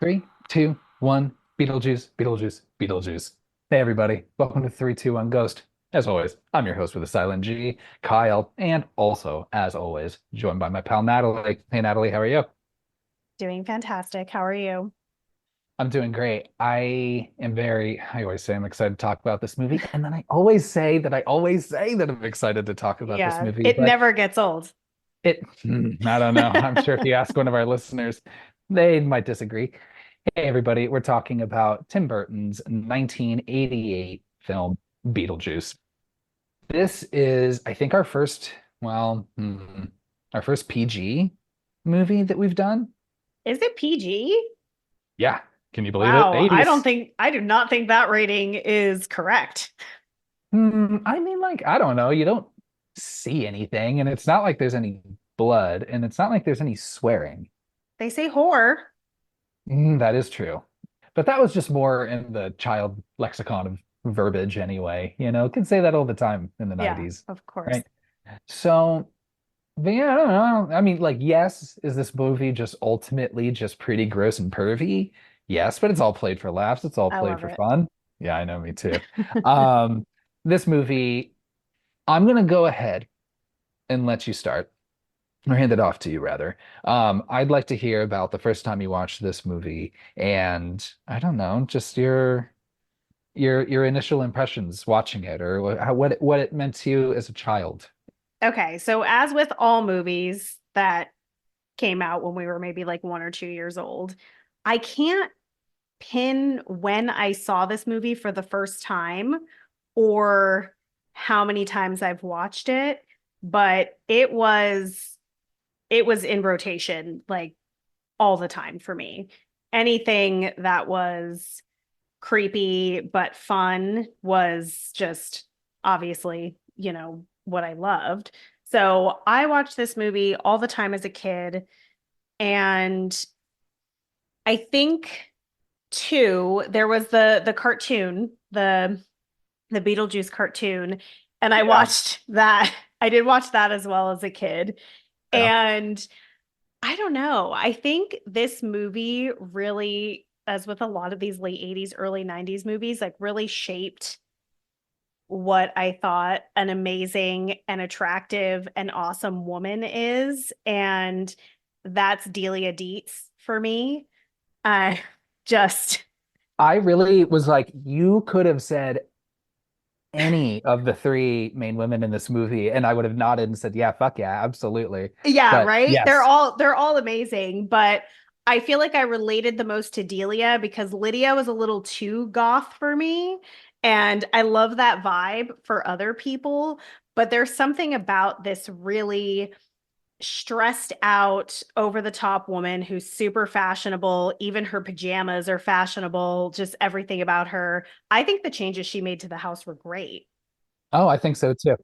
Three, two, one. Beetlejuice, Beetlejuice, Beetlejuice. Hey, everybody. Welcome to 321 Ghost. As always, I'm your host with a silent G, Kyle, and also, as always, joined by my pal Natalie. Hey, Natalie, how are you? Doing fantastic. How are you? I'm doing great. I always say I'm excited to talk about this movie. And then I always say that I'm excited to talk about this Yeah, movie. it But never gets old. I don't know. I'm sure if you ask one of our listeners, they might disagree. Hey, everybody, we're talking about Tim Burton's 1988 film, Beetlejuice. This is, I think, our first PG movie that we've done. Is it PG? Yeah, can you believe it? Wow, '80s. I do not think that rating is correct. I mean, like, I don't know. You don't see anything, and it's not like there's any blood, and it's not like there's any swearing. They say horror. That is true. But that was just more in the child lexicon of verbiage anyway. Could say that all the time in the Yeah, 90s, of course. right? So, but yeah, I don't know. I mean, like, yes, is this movie just ultimately just pretty gross and pervy? Yes, but it's all played for laughs. It's all I played love for it. fun. Yeah, I know, me too. Um, this movie, I'm gonna go ahead and let you start, or hand it off to you rather. I'd like to hear about the first time you watched this movie, and I don't know, just your initial impressions watching it, or what it meant to you as a child. Okay, so as with all movies that came out when we were maybe like 1 or 2 years old, I can't pin when I saw this movie for the first time or how many times I've watched it, but it was in rotation like all the time for me. Anything that was creepy but fun was just obviously, what I loved. So I watched this movie all the time as a kid. And I think too, there was the cartoon, the Beetlejuice cartoon, and I Yeah, watched that. I did watch that as well as a kid. yeah. And I don't know. I think this movie really, as with a lot of these late 80s, early 90s movies, like really shaped what I thought an amazing and attractive and awesome woman is. And that's Delia Dietz for me. I just, I really was like, you could have said any of the three main women in this movie, and I would have nodded and said, yeah, fuck yeah, absolutely. yeah, But right? yes. They're all amazing, but I feel like I related the most to Delia because Lydia was a little too goth for me. And I love that vibe for other people, but there's something about this really stressed out, over the top woman who's super fashionable. Even her pajamas are fashionable, just everything about her. I think the changes she made to the house were great. Oh, I think so too.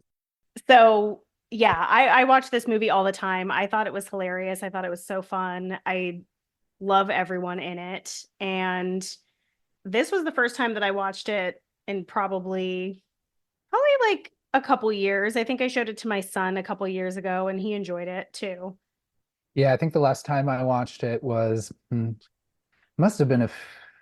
So, yeah, I watch this movie all the time. I thought it was hilarious. I thought it was so fun. I love everyone in it. And this was the first time that I watched it in probably like a couple years. I think I showed it to my son a couple years ago and he enjoyed it too. Yeah, I think the last time I watched it was must have been a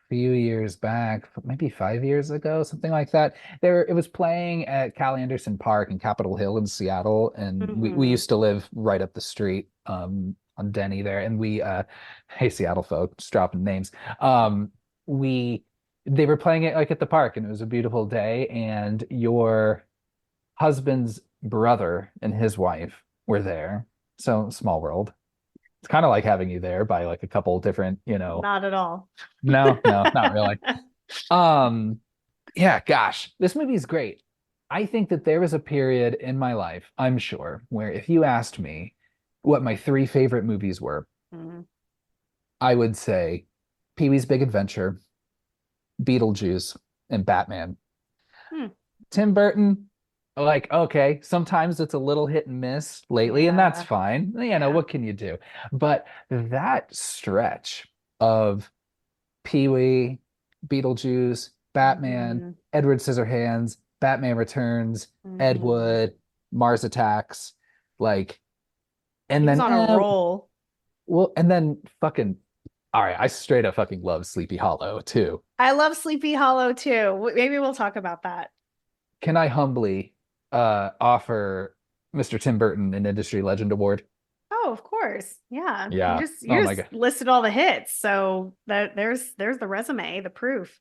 few years back, maybe 5 years ago, something like that. It was playing at Cal Anderson Park in Capitol Hill in Seattle, and we Hmm. used to live right up the street, on Denny there. And hey, Seattle folk, just dropping names. We They were playing it like at the park, and it was a beautiful day, and your husband's brother and his wife were there. So small world. It's kind of like having you there by like a couple different, Not at all. no, no, not really. Um, yeah, gosh, this movie is great. I think that there was a period in my life, I'm sure, where if you asked me what my three favorite movies were, Mhm. I would say Pee-wee's Big Adventure, Beetlejuice, and Batman. Hmm. Tim Burton, like, okay, sometimes it's a little hit and miss lately, and that's Yeah. fine. Yeah. What can you do? But that stretch of Pee-wee, Beetlejuice, Batman, Hmm. Edward Scissorhands, Batman Returns, Ed Hmm. Wood, Mars Attacks, like, and He was then on a roll. and then fucking All right, I straight up fucking love Sleepy Hollow too. I love Sleepy Hollow too. Maybe we'll talk about that. Can I humbly offer Mr. Tim Burton an Industry Legend Award? Oh, of course. Yeah. You Yeah. just Oh you my just God. listed all the hits. So there's the resume, the proof.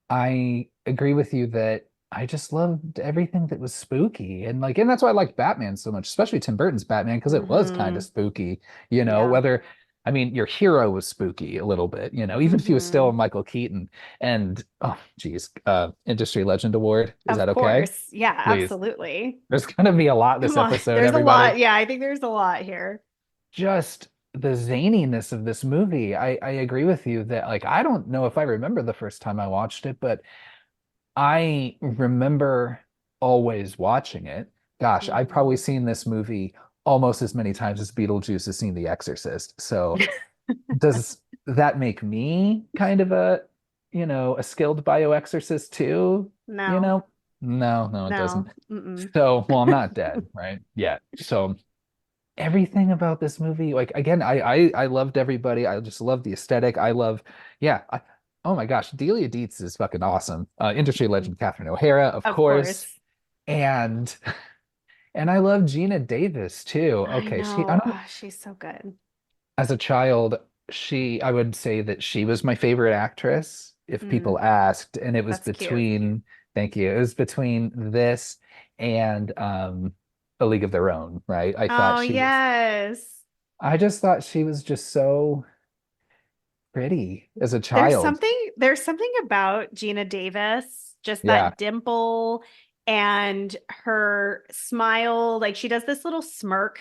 I agree with you that I just loved everything that was spooky. And that's why I like Batman so much, especially Tim Burton's Batman, because it was kind of Hmm. spooky, Yeah. whether I mean your hero was spooky a little bit, even if he was still Hmm. Michael Keaton. And oh geez, Industry Legend Award. Is Of that okay? course. Yeah, Please. absolutely. There's gonna be a lot this Come on. episode, There's a everybody. lot. Yeah, I think there's a lot here. Just the zaniness of this movie. I agree with you that I don't know if I remember the first time I watched it, but I remember always watching it. Gosh, I've probably Hmm. seen this movie almost as many times as Beetlejuice has seen The Exorcist. So does that make me kind of a skilled bioexorcist too? You No. know? No, no, it doesn't. No. Mm-mm. So, well, I'm not dead, right? Yet. So everything about this movie, like again, I loved everybody. I just love the aesthetic. Yeah. Oh my gosh, Delia Dietz is fucking awesome. Industry Mhm. legend Catherine O'Hara, of Of course, course. and and I love Gina Davis too. I Okay, I know. don't. Oh, she's so good. As a child, I would say that she was my favorite actress if Mm, people asked, and it was that's cute. between. Thank you. It was between this and A League of Their Own, right? Oh, yes. I just thought she was just so pretty as a There's child. something about Gina Davis, just Yeah. that dimple and her smile. Like she does this little smirk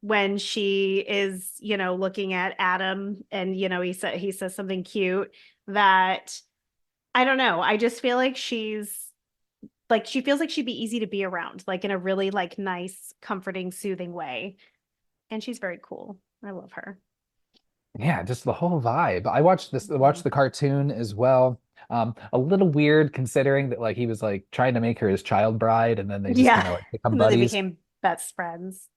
when she is, looking at Adam and he says something cute that I don't know. I just feel like she feels like she'd be easy to be around, like in a really like nice, comforting, soothing way. And she's very cool. I love her. Yeah, just the whole vibe. I watched Mhm. the cartoon as well. A little weird considering that he was trying to make her his child bride and then they just Yeah. kind of become And then they buddies. became best friends.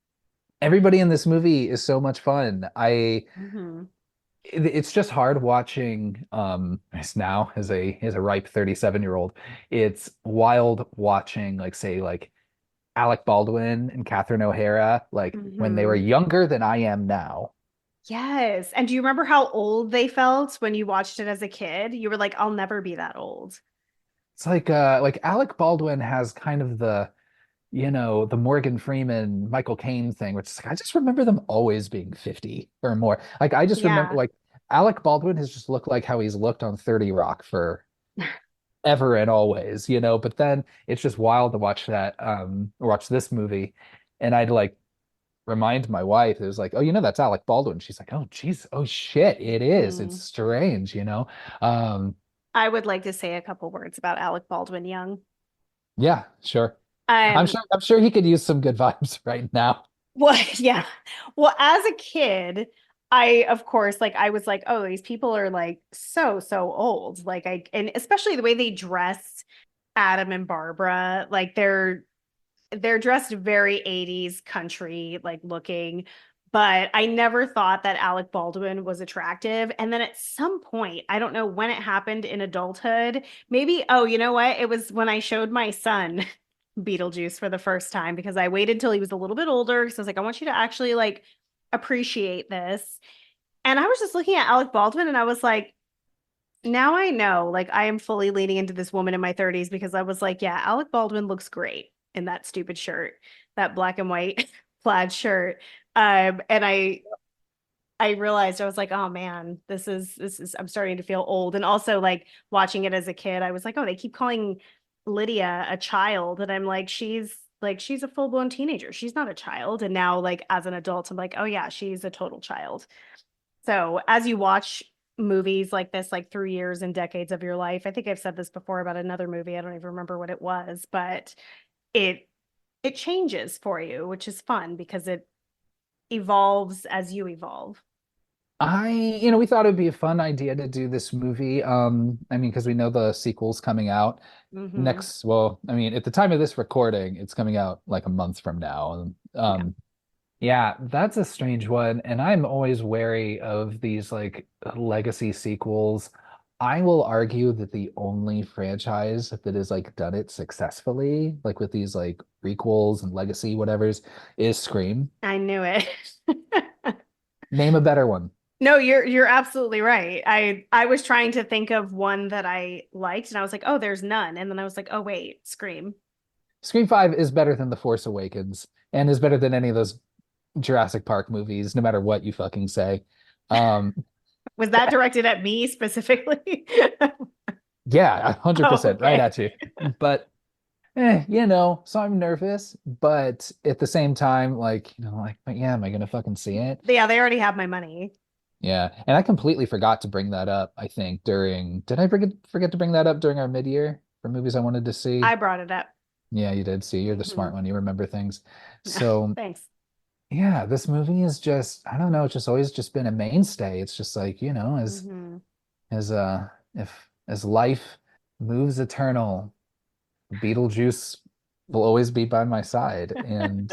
Everybody in this movie is so much fun. Hmm. It's just hard watching as now as a ripe 37-year-old. It's wild watching say Alec Baldwin and Catherine O'Hara when they were Hmm. younger than I am now. Yes. And do you remember how old they felt when you watched it as a kid? You were like, I'll never be that old. It's like Alec Baldwin has kind of the Morgan Freeman, Michael Caine thing, which is I just remember them always being 50 or more. I just remember Yeah. Alec Baldwin has just looked like how he's looked on 30 Rock for ever and always, but then it's just wild to watch this movie. And I'd remind my wife, it was like, oh, that's Alec Baldwin. She's like, oh, geez, oh shit, it is. It's Hmm. strange. Um, I would like to say a couple words about Alec Baldwin Young. yeah, sure. I'm Um, sure I'm sure he could use some good vibes right now. well, yeah. Well, as a kid, I, of course, like I was like, oh, these people are like so old. And especially the way they dress Adam and Barbara, like they're dressed very 80s country like looking, but I never thought that Alec Baldwin was attractive. And then at some point, I don't know when it happened in adulthood, maybe, oh, you know what? It was when I showed my son Beetlejuice for the first time because I waited till he was a little bit older. So I was like, I want you to actually like appreciate this. And I was just looking at Alec Baldwin and I was like, now I know, like, I am fully leaning into this woman in my 30s because I was like, yeah, Alec Baldwin looks great in that stupid shirt, that black and white plaid shirt. And I realized I was like, oh man, this is I'm starting to feel old. And also like watching it as a kid, I was like, oh, they keep calling Lydia a child. And I'm like, she's a full-blown teenager. She's not a child. And now, like, as an adult, I'm like, oh yeah, she's a total child. So as you watch movies like this, like through years and decades of your life, I think I've said this before about another movie. I don't even remember what it was, but it it changes for you, which is fun because it evolves as you evolve. We thought it'd be a fun idea to do this movie. I mean, because we know the sequel's coming out Hmm. well, I mean, at the time of this recording, it's coming out like a month from now. Yeah. Yeah, that's a strange one. And I'm always wary of these like legacy sequels. I will argue that the only franchise that has like done it successfully, like with these like prequels and legacy whatevers, is Scream. I knew it. Name a better one. No, you're absolutely right. I was trying to think of one that I liked and I was like, "Oh, there's none." And then I was like, "Oh, wait, Scream." Scream 5 is better than The Force Awakens and is better than any of those Jurassic Park movies, no matter what you fucking say. Um, Was that directed at me specifically? yeah, Oh, 100% right okay. at you. But so I'm nervous, but at the same time, like, like, but yeah, am I gonna fucking see it? Yeah, they already have my money. Yeah. And I completely forgot to bring that up, I think, did I forget to bring that up during our mid-year for movies I wanted to see? I brought it up. Yeah, you did. See, you're the smart Hmm. one. You remember things. So Thanks. yeah, this movie is just, I don't know, it's just always just been a mainstay. It's just like, Hmm. as life moves eternal, Beetlejuice will always be by my side. And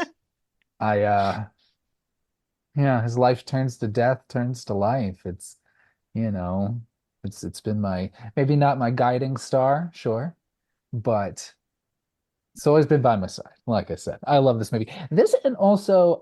I yeah, his life turns to death, turns to life. You know, it's been my maybe not my guiding star, sure, but it's always been by my side. Like I said, I love this movie. This and also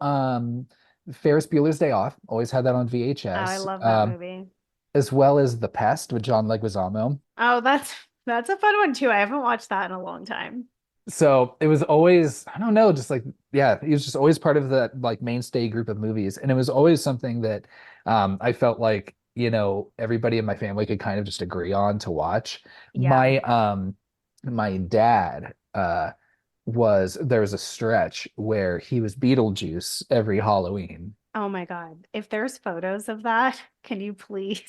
Ferris Bueller's Day Off. Always had that on Oh, I VHS. love that movie. As well as The Pest with John Leguizamo. Oh, that's a fun one too. I haven't watched that in a long time. So it was always, I don't know, just like, yeah, he was just always part of that like mainstay group of movies. And it was always something that I felt like, everybody in my family could kind of just agree on to watch. Yeah. My dad there was a stretch where he was Beetlejuice every Halloween. Oh my God. If there's photos of that, can you please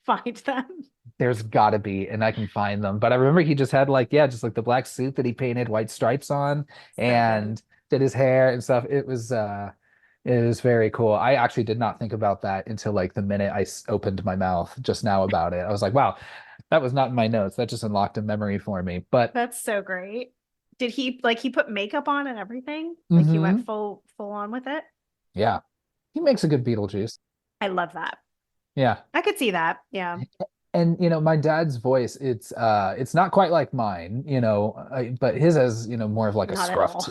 find them? There's gotta be, and I can find them. But I remember he just had like, yeah, just like the black suit that he painted white stripes on So good. and did his hair and stuff. It was very cool. I actually did not think about that until like the minute opened my mouth just now about it. I was like, wow, that was not in my notes. That just unlocked a memory for me. But That's so great. Did he put makeup on and everything? Like he went mhm, full on with it? yeah, he makes a good Beetlejuice. I love that. Yeah. I could see that. Yeah. And my dad's voice, it's not quite like mine, but his has, more of like a Not at all.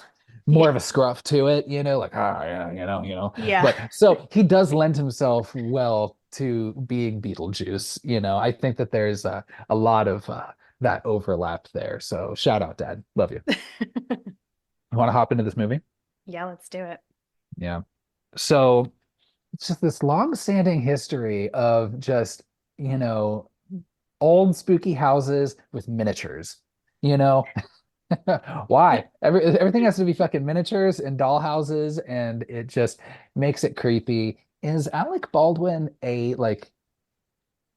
more Yeah. of a scruff to it, like yeah, Yeah. But so he does lend himself well to being Beetlejuice, I think that there's a lot of that overlap there. So shout out, Dad. Love you. You want to hop into this movie? Yeah, let's do it. Yeah. So it's just this long-standing history of just, you know, old spooky houses with miniatures. You know, why? Everything has to be fucking miniatures and doll houses, and it just makes it creepy. Is Alec Baldwin a like?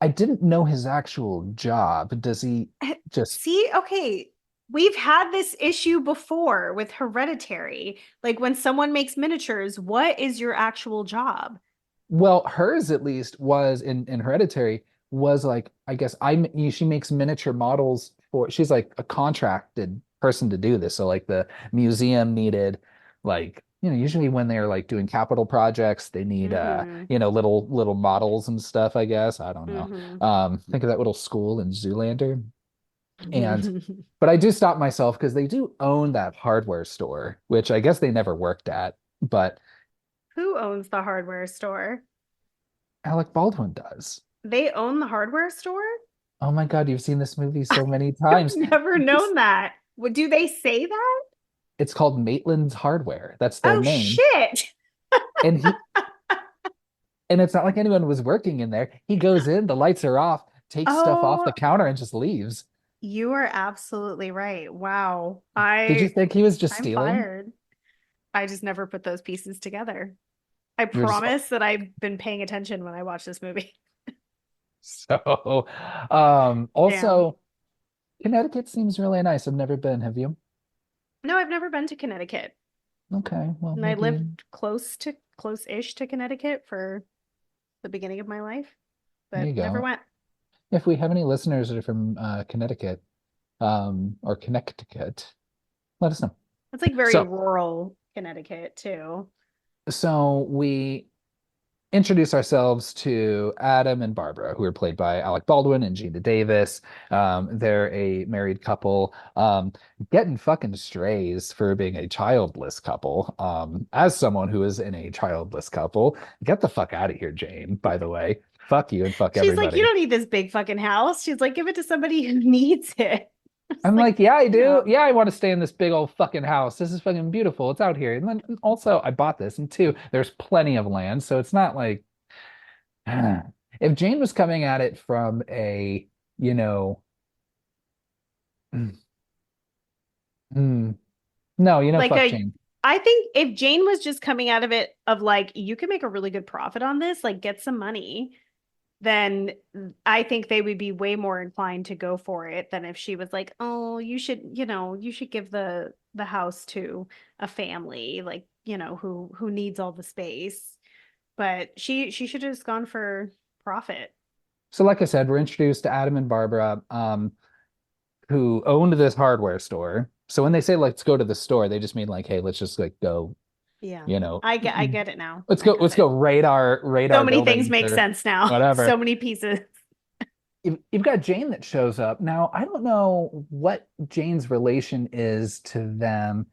I didn't know his actual job. Does he just? See, okay, we've had this issue before with Hereditary. Like when someone makes miniatures, what is your actual job? Well, hers at least was in Hereditary was like I guess she makes miniature models for she's like a contracted person to do this. So like the museum needed like usually when they're like doing capital projects they need Mm-hmm. little models and stuff I guess. I don't know. Mm-hmm. Think of that little school in Zoolander. And but I do stop myself because they do own that hardware store, which I guess they never worked at, but Who owns the hardware store? Alec Baldwin does. They own the hardware store? Oh my God, you've seen this movie so many I've times. never known that. Do they say that? It's called Maitland's Hardware. That's their Oh name. shit. And it's not like anyone was working in there. He goes in, the lights are off, takes stuff off Oh, the counter and just leaves. you are absolutely right. Wow. Did you think he was just I'm stealing? fired. I just never put those pieces together. I You were just promise that I've been paying attention when I watch this movie. so Damn. also Connecticut seems really nice. I've never been. Have you? No, I've never been to Connecticut. Okay, well And I maybe lived close-ish to Connecticut for the beginning of my life, there but you never go. went. If we have any listeners that are from Connecticut, or Connecticut, let us know. It's like very So rural Connecticut too. So we introduce ourselves to Adam and Barbara, who are played by Alec Baldwin and Gina Davis. They're a married couple, getting fucking strays for being a childless couple. As someone who is in a childless couple, get the fuck out of here, Jane, by the way. Fuck you and fuck She's like, you everybody. don't need this big fucking house. She's like, give it to somebody who needs it. It's I'm like, like, yeah, I do. no. Yeah, I want to stay in this big old fucking house. This is fucking beautiful. It's out here. And then also, I bought this. And two, there's plenty of land. So it's not like, if Jane was coming at it from a, you know, mm, mm, no, Like fuck a Jane. I think if Jane was just coming out of it of like, you can make a really good profit on this, like get some money, then I think they would be way more inclined to go for it than if she was like, "Oh, you should give the house to a family, like, who needs all the space." But she should have just gone for profit. So, like I said, we're introduced to Adam and Barbara, who owned this hardware store. So when they say let's go to the store, they just mean like, hey, let's just like go, Yeah. you know, I get it now. let's I go, got let's it. go raid our So many things buildings make or sense now. So whatever. many pieces. You've got Jane that shows up. Now, I don't know what Jane's relation is to them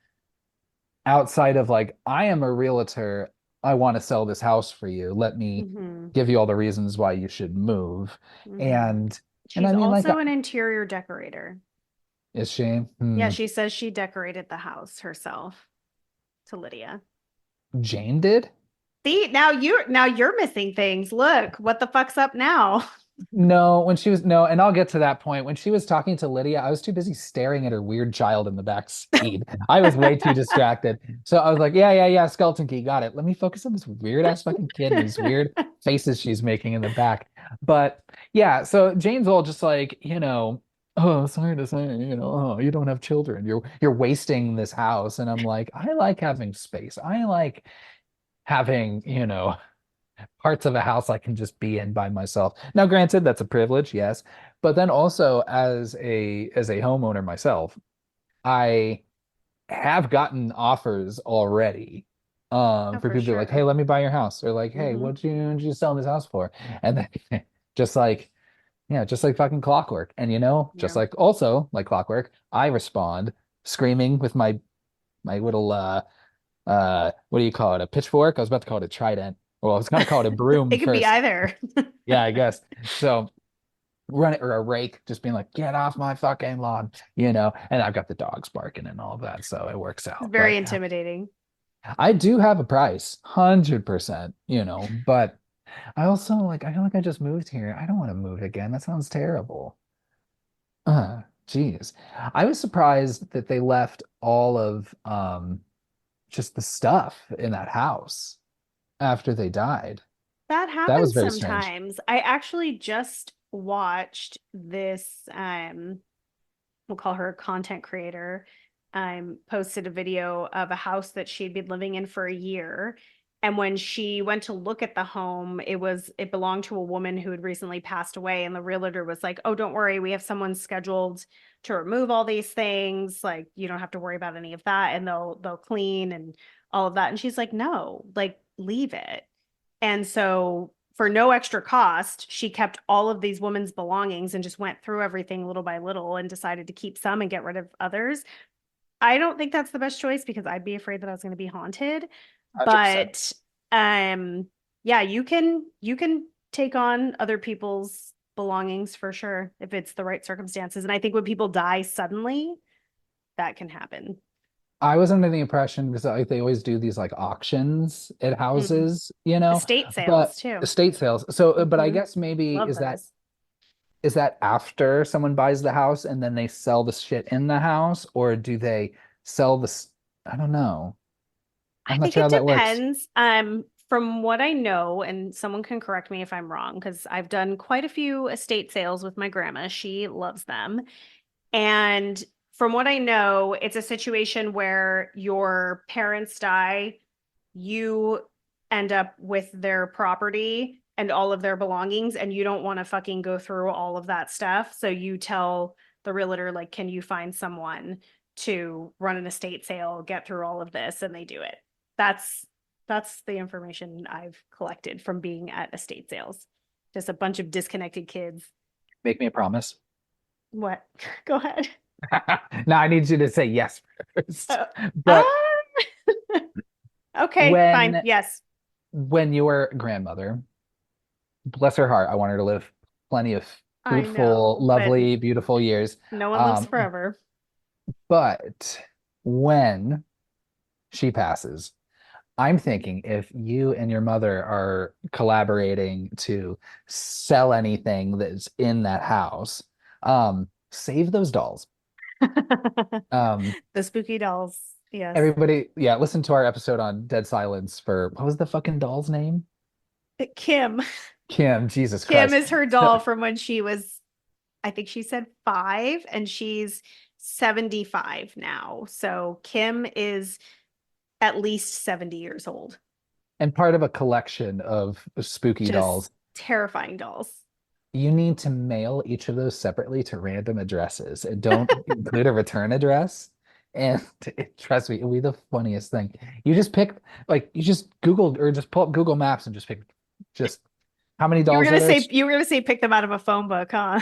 outside of like, I am a realtor. I want to sell this house for you. Let me Hmm. give you all the reasons why you should move. Hmm. And She's I mean, like, also an interior decorator. is she? Yeah, she says she decorated the house herself to Lydia. Jane did? See, now you're missing things. Look, what the fuck's up now? No, when she was no, and I'll get to that point. When she was talking to Lydia, I was too busy staring at her weird child in the back seat. I was way too distracted. So I was like, yeah, yeah, yeah, skeleton key, got it. Let me focus on this weird ass fucking kid and these weird faces she's making in the back. But yeah, so Jane's all just like, oh, sorry to say, oh, you don't have children. You're wasting this house. And I'm like, I like having space. I like having, parts of a house I can just be in by myself. Now, granted, that's a privilege, yes, but then also as a homeowner myself, I have gotten offers already Oh, for for people to be like, "Hey, sure. let me buy your house," or like, "Hey, Hmm. what'd you sell this house for?" And then just like, yeah, just like fucking clockwork, and just Yeah. like also like clockwork, I respond screaming with my little what do you call it? A pitchfork? I was about to call it a trident. Well, I was gonna call it a broom It could be first. either. Yeah, I guess. So run it or a rake, just being like, get off my fucking lawn, and I've got the dogs barking and all of that, so it works It's out. very But intimidating. I do have a price, 100%, but I also I feel like I just moved here. I don't want to move again. That sounds terrible. Geez. I was surprised that they left all of just the stuff in that house after they died. That That was happens very strange. sometimes. I actually just watched this we'll call her a content creator, posted a video of a house that she'd been living in for a year. And when she went to look at the home, it belonged to a woman who had recently passed away. And the realtor was like, "Oh, don't worry, we have someone scheduled to remove all these things. Like, you don't have to worry about any of that, and they'll clean and all of that." And she's like, "No, like leave it." And so for no extra cost, she kept all of these women's belongings and just went through everything little by little and decided to keep some and get rid of others. I don't think that's the best choice because I'd be afraid that I was going to be haunted. 100%. But um yeah, you can take on other people's belongings for sure if it's the right circumstances. And I think when people die suddenly, that can happen. I was under the impression because they always do these like auctions at Mm. houses, Estate but sales too. estate sales. So, but I Hmm. guess maybe Love is that those. is that after someone buys the house and then they sell the shit in the house, or do they sell the? I don't know. I I'm not think sure it how that works. depends. From what I know, and someone can correct me if I'm wrong, because I've done quite a few estate sales with my grandma. She loves them. And from what I know, it's a situation where your parents die, you end up with their property and all of their belongings, and you don't want to fucking go through all of that stuff. So you tell the realtor, like, can you find someone to run an estate sale, get through all of this, and they do it. That's That's the information I've collected from being at estate sales. Just a bunch of disconnected kids. Make me a promise. What? Go ahead. Now I need you to say yes first. Uh, But okay, fine. when Yes, when your grandmother, bless her heart, I want her to live plenty of I fruitful, know, but lovely, beautiful years. no one lives Um, forever. but when she passes, I'm thinking if you and your mother are collaborating to sell anything that's in that house, save those dolls. Um, The spooky dolls. Yes. everybody, yeah, listen to our episode on Dead Silence for what was the fucking doll's name? Kim. Kim, Jesus Kim Christ. is her doll from when she was, I think she said 5, and she's 75 now. So Kim is at least 70 years old. And part of a collection of spooky Just dolls. terrifying dolls. You need to mail each of those separately to random addresses and don't include a return address. And trust me, it'll be the funniest thing. You just pick, like, you just Google or just pull up Google Maps and just pick just how many dolls are there? You were gonna say pick them out of a phone book, huh?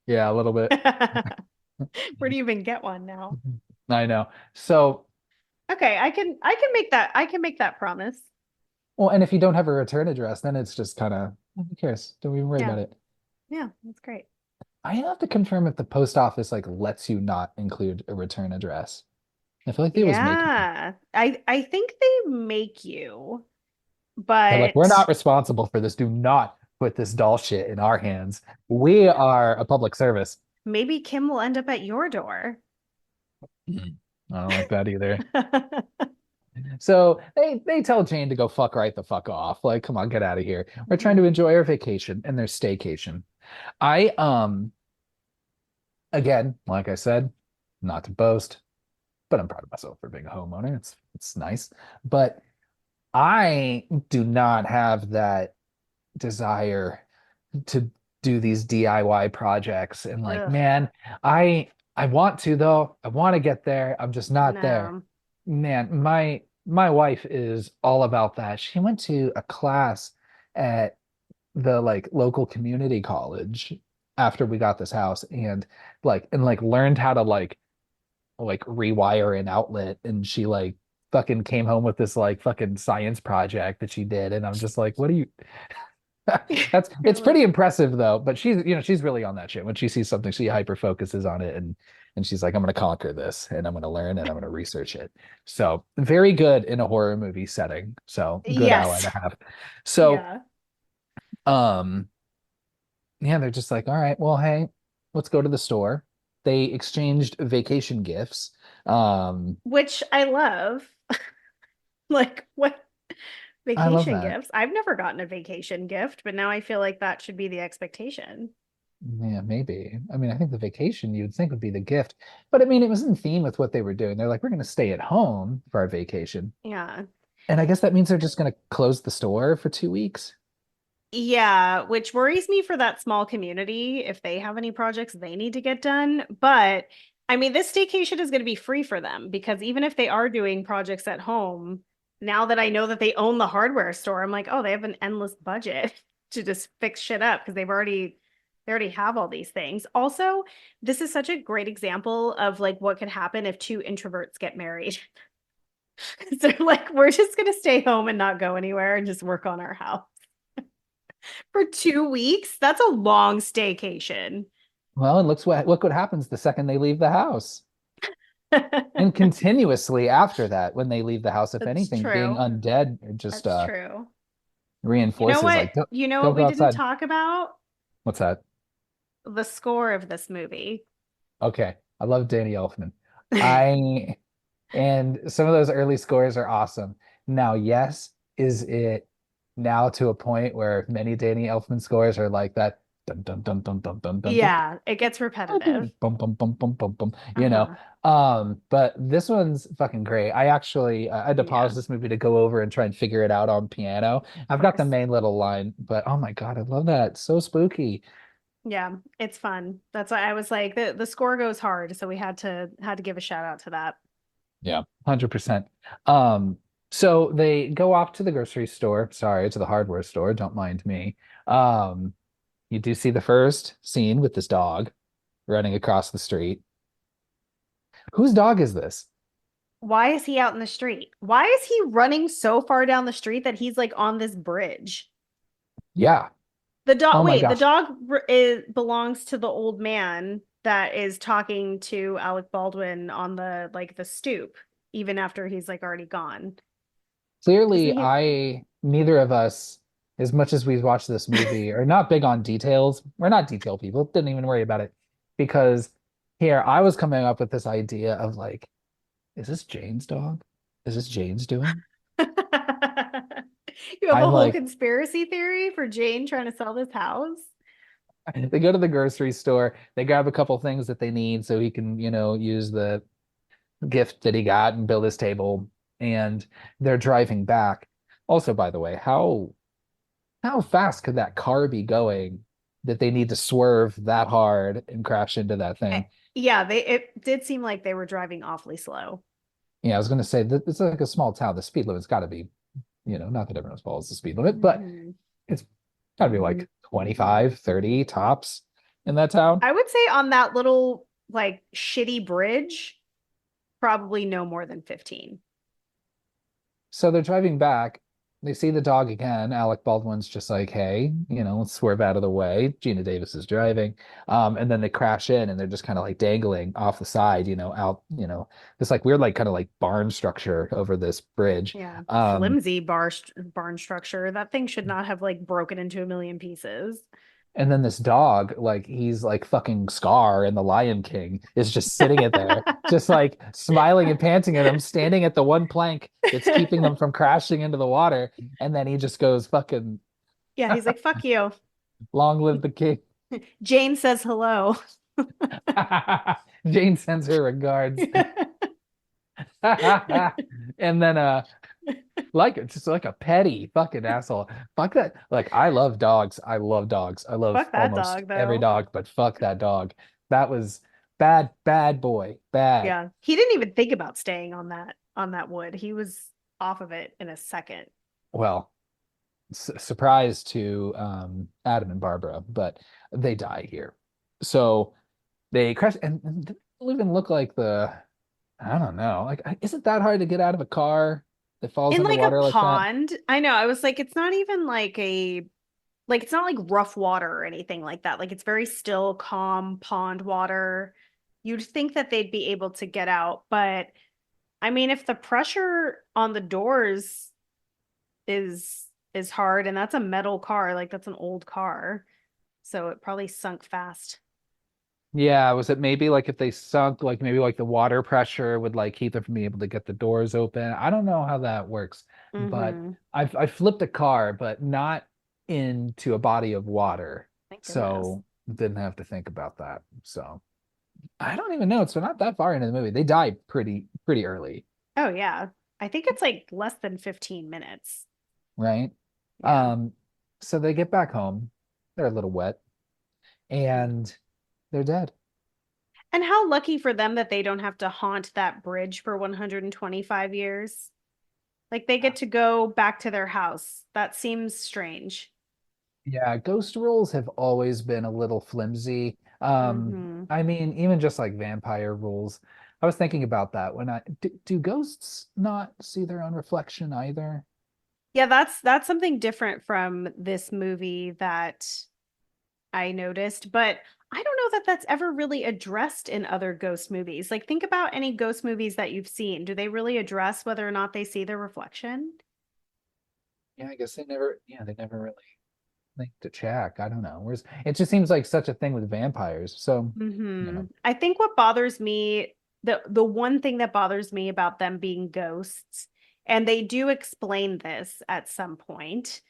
Yeah, a little bit. Where do you even get one now? I know. So, Okay, I can make that promise. well, and if you don't have a return address, then it's just kind of, who cares? Don't even worry Yeah. about it. Yeah, that's great. I have to confirm if the post office like lets you not include a return address. I feel like they always make me. Yeah. I think they make you, They're like, we're but not responsible for this. Do not put this doll shit in our hands. We are a public service. maybe Kim will end up at your door. Mhm. I don't like that either. So they tell Jane to go fuck right the fuck off. Like, come on, get out of here. We're trying to Mhm. enjoy our vacation and their staycation. I again, like I said, not to boast, but I'm proud of myself for being a homeowner. It's nice. But I do not have that desire to do these DIY projects and like, Ugh, man, I want to though. I want to get there. I'm just not there. no. Man, my wife is all about that. She went to a class at the like local community college after we got this house and learned how to like rewire an outlet and she like fucking came home with this like fucking science project that she did and I'm just like, what are you That's You're it's pretty like, impressive though, but she's really on that shit. When she sees something, she hyper focuses on it and she's like, I'm gonna conquer this and I'm gonna learn and I'm gonna research it. So very good in a horror movie setting. So good ally yes. to have. So Yeah. um yeah, they're just like, all right, well, hey, let's go to the store. They exchanged vacation gifts. Um, Which I love. Like what I love vacation that. gifts? I've never gotten a vacation gift, but now I feel like that should be the expectation. Yeah, maybe. I mean, I think the vacation you'd think would be the gift, but I mean, it was in theme with what they were doing. They're like, we're going to stay at home for our vacation. Yeah. And I guess that means they're just going to close the store for 2 weeks. Yeah, which worries me for that small community if they have any projects they need to get done. But I mean, this staycation is going to be free for them because even if they are doing projects at home, now that I know that they own the hardware store, I'm like, oh, they have an endless budget to just fix shit up because they already have all these things. Also, this is such a great example of like what could happen if two introverts get married. So like, we're just going to stay home and not go anywhere and just work on our house. For 2 weeks? That's a long staycation. Well, and look what happens the second they leave the house. And That's continuously after that, when they leave the house, if anything, being true. undead just That's true. You know reinforces what? like You know what don't we go didn't outside. talk about? What's that? The score of this movie. Okay. I love Danny Elfman. I And some of those early scores are awesome. Now, yes, is it now to a point where many Danny Elfman scores are like that dun dun dun dun dun dun dun dun Yeah, it gets repetitive. bum bum bum bum bum bum, you know. Uh-huh. But this one's fucking great. I actually I had to Yeah, pause this movie to go over and try and figure it out on piano. of I've got the course. main little line, but oh my God, I love that. It's so spooky. Yeah, it's fun. That's why I was like the score goes hard, so we had to give a shout out to that. Yeah, 100%. Um So they go off to the grocery store. Sorry, to the hardware store. Don't mind me. Um, you do see the first scene with this dog running across the street. Whose dog is this? Why is he out in the street? Why is he running so far down the street that he's like on this bridge? Yeah. The dog, Oh my wait, the gosh. dog is belongs to the old man that is talking to Alec Baldwin on the like the stoop, even after he's like already gone. Clearly, Isn't he? neither of us, as much as we've watched this movie, are not big on details. We're not detail people. Didn't even worry about it because here I was coming up with this idea of like, is this Jane's dog? Is this Jane's doing? You have a I'm whole like, conspiracy theory for Jane trying to sell this house? they go to the grocery store, they grab a couple things that they need so he can, use the gift that he got and build his table, and they're driving back. Also, by the way, how fast could that car be going that they need to swerve that hard and crash into that Eh, thing? Yeah, they it did seem like they were driving awfully slow. Yeah, I was going to say that it's like a small town. The speed limit's got to be, not that everyone follows the speed limit, but Mhm. it's got to be like 25, 30 tops in that town. I would say on that little like shitty bridge, probably no more than 15. So they're driving back. They see the dog again. Alec Baldwin's just like, hey, let's swerve out of the way. Gina Davis is driving. And then they crash in and they're just kind of like dangling off the side, out, this like weird, like kind of like barn structure over this bridge. Yeah, Um, flimsy barn structure. That thing should not have like broken into a million pieces. and then this dog, like he's like fucking Scar in The Lion King, is just sitting it there, just like smiling and panting at them, standing at the one plank that's keeping them from crashing into the water. And then he just goes fucking Yeah, he's like, fuck you. long live the king. Jane says hello. Jane sends her regards. And then like it's just like a petty fucking asshole. Fuck that. Like I love dogs. I love dogs. I love Fuck that almost dog, every though. dog, but fuck that dog. That was bad, bad boy. Bad. Yeah, he didn't even think about staying on that wood. He was off of it in a second. Well, surprise to Adam and Barbara, but they die here. So they crash and they don't even look like I don't know. Like, isn't that hard to get out of a car that falls In like a underwater like that? pond. I know. I was like, it's not even like it's not like rough water or anything like that. Like it's very still, calm pond water. You'd think that they'd be able to get out, but I mean, if the pressure on the doors is hard and that's a metal car, like that's an old car, so it probably sunk fast. Yeah, was it maybe like if they sunk, like maybe like the water pressure would like keep them from being able to get the doors open? I don't know how that works, but Mm-hmm. I flipped a car, but not into a body of water, Thank goodness. so didn't have to think about that. So I don't even know. It's not that far into the movie. They die pretty early, Oh yeah. I think it's like less than 15 minutes. right? Yeah. So they get back home. They're a little wet, and they're dead. And how lucky for them that they don't have to haunt that bridge for 125 years. Like they get to go back to their house. That seems strange. Yeah, ghost rules have always been a little flimsy. Hmm. I mean, even just like vampire rules. I was thinking about that when do ghosts not see their own reflection either? Yeah, that's something different from this movie that I noticed, but I don't know that that's ever really addressed in other ghost movies. Like think about any ghost movies that you've seen. Do they really address whether or not they see their reflection? Yeah, I guess they never really think to check. I don't know. Whereas it just seems like such a thing with vampires. So, you know. I think what bothers me, the one thing that bothers me about them being ghosts, and they do explain this at some point.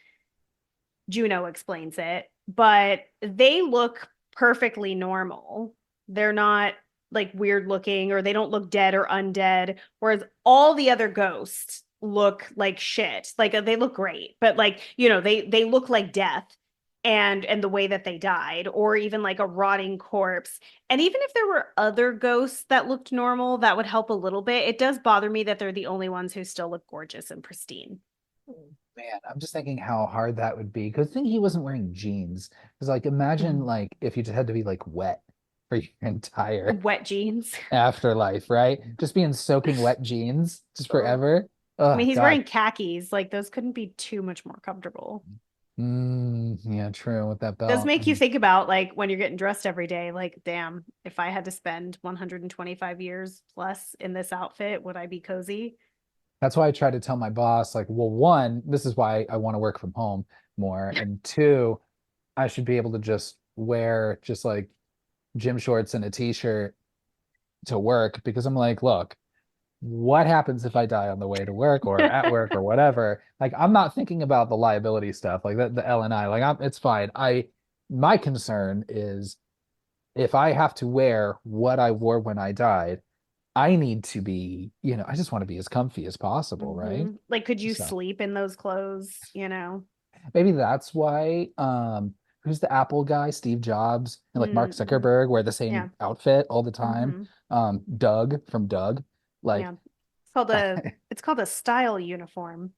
Juno explains it, but they look perfectly normal. They're not like weird looking or they don't look dead or undead, whereas all the other ghosts look like shit. Like they look great, but like, they look like death. and the way that they died, or even like a rotting corpse. And even if there were other ghosts that looked normal, that would help a little bit. It does bother me that they're the only ones who still look gorgeous and pristine. Man, I'm just thinking how hard that would be. Because think he wasn't wearing jeans. Because like imagine Mhm. like if you just had to be like wet for your entire Wet jeans. afterlife, right? Just being soaking wet jeans just Ugh. forever. I mean, Oh he's God. wearing khakis. Like those couldn't be too much more comfortable. Yeah, true with that Does belt. make you think about like when you're getting dressed every day, like, damn, if I had to spend 125 years plus in this outfit, would I be cozy? That's why I try to tell my boss, like, well, one, this is why I want to work from home more. And two, I should be able to just wear just like gym shorts and a t-shirt to work because I'm like, look, what happens if I die on the way to work or at work or whatever? Like, I'm not thinking about the liability stuff, like the L and I. Like, it's fine. My concern is if I have to wear what I wore when I died, I need to be, I just want to be as comfy as possible, right? Like, could you So sleep in those clothes? You know? maybe that's why who's the Apple guy, Steve Jobs and like Mark Mm-hmm. Zuckerberg wear the Yeah. same outfit all the time. Mm-hmm. Doug from Doug. Like Yeah. It's called a style uniform.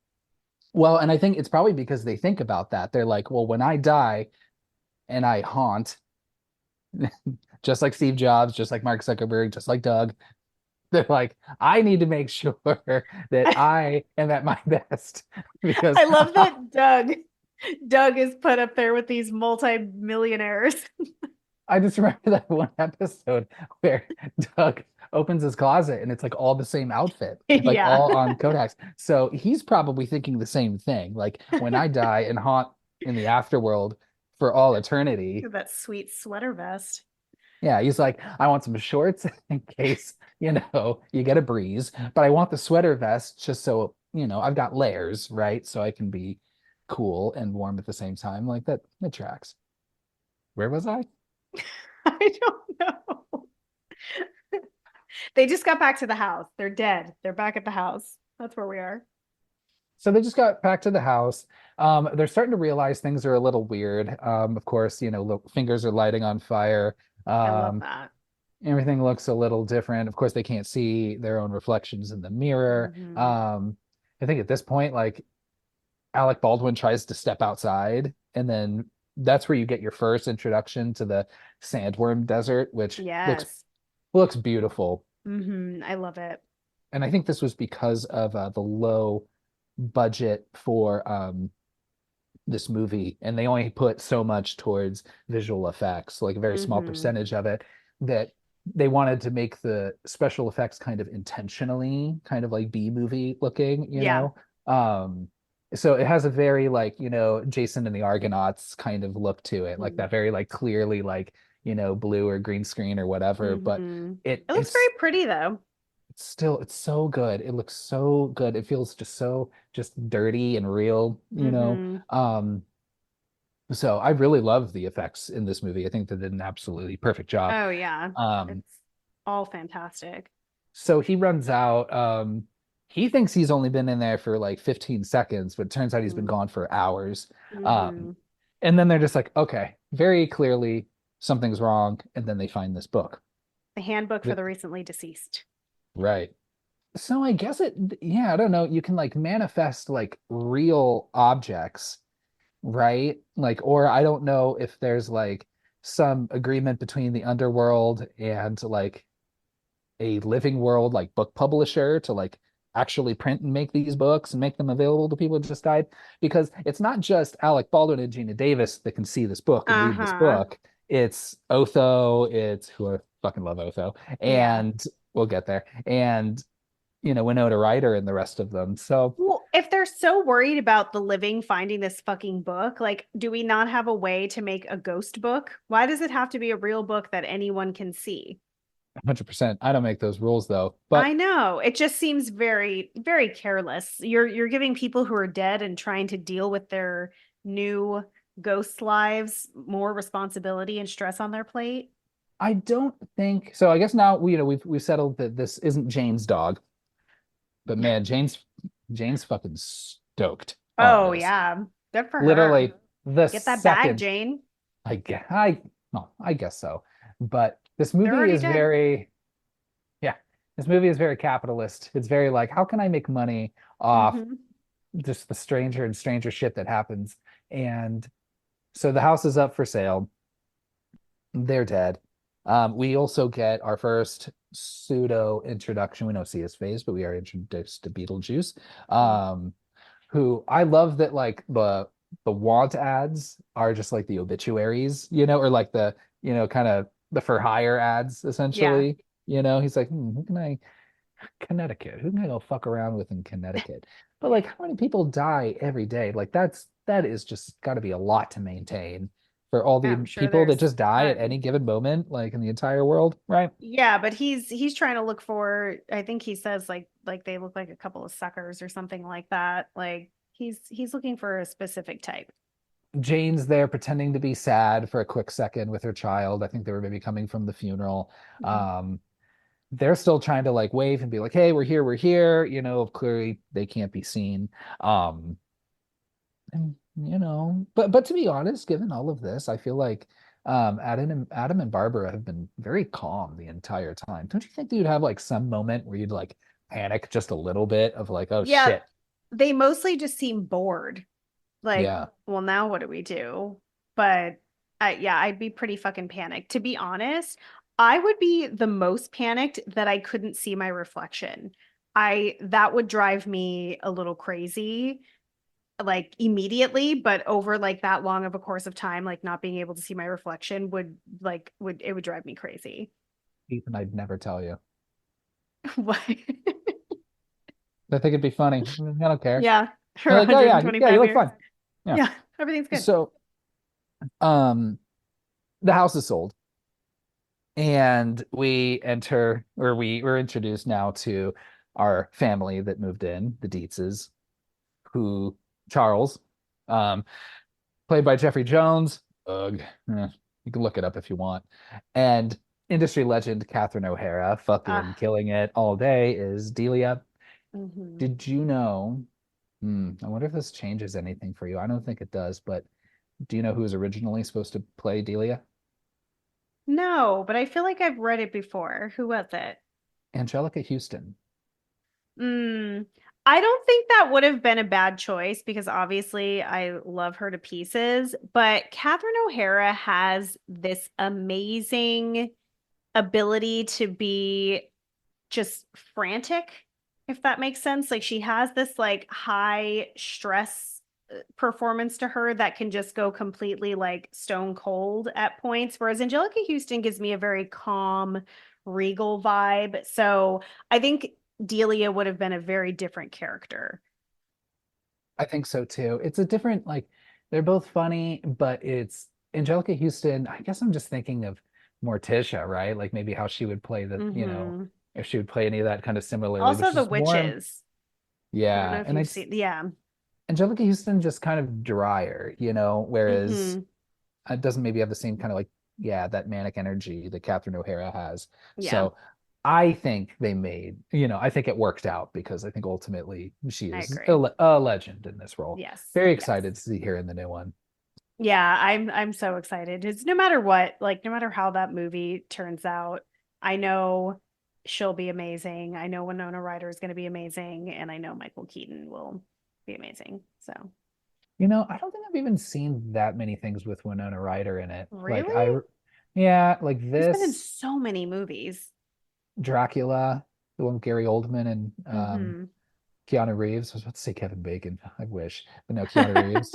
well, and I think it's probably because they think about that. They're like, well, when I die and I haunt, just like Steve Jobs, just like Mark Zuckerberg, just like Doug, they're like, I need to make sure that I am at my best because I love that Doug is put up there with these multi-millionaires. I just remember that one episode where Doug opens his closet and it's like all the same outfit, like Yeah. all on Kodaks. So he's probably thinking the same thing. Like when I die and haunt in the afterworld for all eternity, That sweet sweater vest. yeah, he's like, I want some shorts in case, you get a breeze, but I want the sweater vest just so, I've got layers, right? So I can be cool and warm at the same time. Like that tracks. Where was I? I don't know. They just got back to the house. They're dead. They're back at the house. That's where we are. So they just got back to the house. They're starting to realize things are a little weird. Of course, fingers are lighting on fire. I love Um, that. Everything looks a little different. Of course, they can't see their own reflections in the mirror. Hmm. I think at this point, like Alec Baldwin tries to step outside, and then that's where you get your first introduction to the sandworm desert, which looks Yes. looks beautiful. I love it. And I think this was because of the low budget for this movie, and they only put so much towards visual effects, like a very small Hmm. percentage of it, that they wanted to make the special effects kind of intentionally, kind of like B movie looking, Yeah. So it has a very like, Jason and the Argonauts kind of look to it, like Mhm. that very like clearly like, blue or green screen or whatever, but it It looks very it's pretty though. it's so good. It looks so good. It feels just so just dirty and real, Hmm. So I really love the effects in this movie. I think they did an absolutely perfect job. Oh yeah. Um, It's all fantastic. so he runs out. He thinks he's only been in there for like 15 seconds, but it turns out he's been gone for hours. Um, Mm-hmm. and then they're just like, okay, very clearly something's wrong. And then they find this book. The handbook for the recently deceased. Right. So I guess yeah, I don't know. You can like manifest like real objects, right? Like, or I don't know if there's like some agreement between the underworld and like a living world, like book publisher to like actually print and make these books and make them available to people who just died. Because it's not just Alec Baldwin and Gina Davis that can see this book and read this Uh-huh. book. It's Otho, it's who I fucking love Otho, Yeah. and we'll get there. And Winona Ryder and the rest of them. So Well, if they're so worried about the living finding this fucking book, like, do we not have a way to make a ghost book? Why does it have to be a real book that anyone can see? 100%. I don't make those rules though. I But know. It just seems very, very careless. You're giving people who are dead and trying to deal with their new ghost lives more responsibility and stress on their plate. I don't think so. I guess now we've settled that this isn't Jane's dog, but man, Jane's fucking stoked on Oh this. yeah. Good for Literally, her. the Get that bag, second Jane. I guess so. But this They're movie already is dead. yeah, this movie is very capitalist. It's very like, how can I make money off Hmm. just the stranger and stranger shit that happens? And so the house is up for sale. They're dead. We also get our first pseudo introduction. We don't see his face, but we are introduced to Beetlejuice. Um, who I love that like the want ads are just like the obituaries, or like the, kind of the for hire ads Yeah, essentially. He's like, who can I Connecticut? Who can I go fuck around with in Connecticut? But like, how many people die every day? Like that is just got to be a lot to maintain for all the I'm sure people that there's just die at any given moment, like in the entire world, right? yeah, but he's trying to look for, I think he says like they look like a couple of suckers or something like that. Like he's looking for a specific type. Jane's there pretending to be sad for a quick second with her child. I think they were maybe coming from the funeral. Mhm. Um, they're still trying to like wave and be like, "Hey, we're here, we're here." Clearly they can't be seen. And but to be honest, given all of this, I feel like Adam and Barbara have been very calm the entire time. Don't you think that you'd have like some moment where you'd like panic just a little bit of like, oh Yeah, shit. they mostly just seem bored. Like, Yeah. well, now what do we do? But yeah, I'd be pretty fucking panicked. To be honest, I would be the most panicked that I couldn't see my reflection. That would drive me a little crazy, like immediately, but over like that long of a course of time, like not being able to see my reflection would drive me crazy. Ethan, I'd never tell you. What? I think it'd be funny. I don't care. Yeah, for They're like, oh yeah, yeah, you 125 look years. fine. Yeah. Yeah, everything's good. So um the house is sold and we enter or we're introduced now to our family that moved in, the Dietzes, who Charles, um, played by Jeffrey Jones. Ugh. You can look it up if you want. And industry legend Catherine O'Hara, fucking Ah, killing it all day, is Delia. mhm. Did you know? I wonder if this changes anything for you. I don't think it does, but do you know who was originally supposed to play Delia? No, but I feel like I've read it before. Who was it? Angelica Houston. Mm, I don't think that would have been a bad choice because obviously I love her to pieces, but Catherine O'Hara has this amazing ability to be just frantic, if that makes sense. Like she has this like high stress performance to her that can just go completely like stone cold at points, whereas Angelica Houston gives me a very calm, regal vibe. So I think Delia would have been a very different character. I think so too. It's a different, like, they're both funny, but it's Angelica Houston. I guess I'm just thinking of Morticia, right? Like maybe how she would play Hmm. if she would play any of that kind of similarly, Also, which the is more, witches. I don't know yeah. if And I you've just seen, yeah. Angelica Houston just kind of drier, whereas Hmm. it doesn't maybe have the same kind of like, yeah, that manic energy that Catherine O'Hara has. Yeah, So I think I think it worked out because I think ultimately she I is agree. a legend in this role. Yes, Very yes. excited to see her in the new one. Yeah, I'm so excited. It's no matter what, like no matter how that movie turns out, I know she'll be amazing. I know Winona Ryder is going to be amazing, and I know Michael Keaton will be amazing. So, I don't think I've even seen that many things with Winona Ryder in it. really? Yeah, like She's been in this so many movies. Dracula, the one with Gary Oldman and Hmm. Keanu Reeves. I was about to say Kevin Bacon. I wish, but no, Keanu Reeves.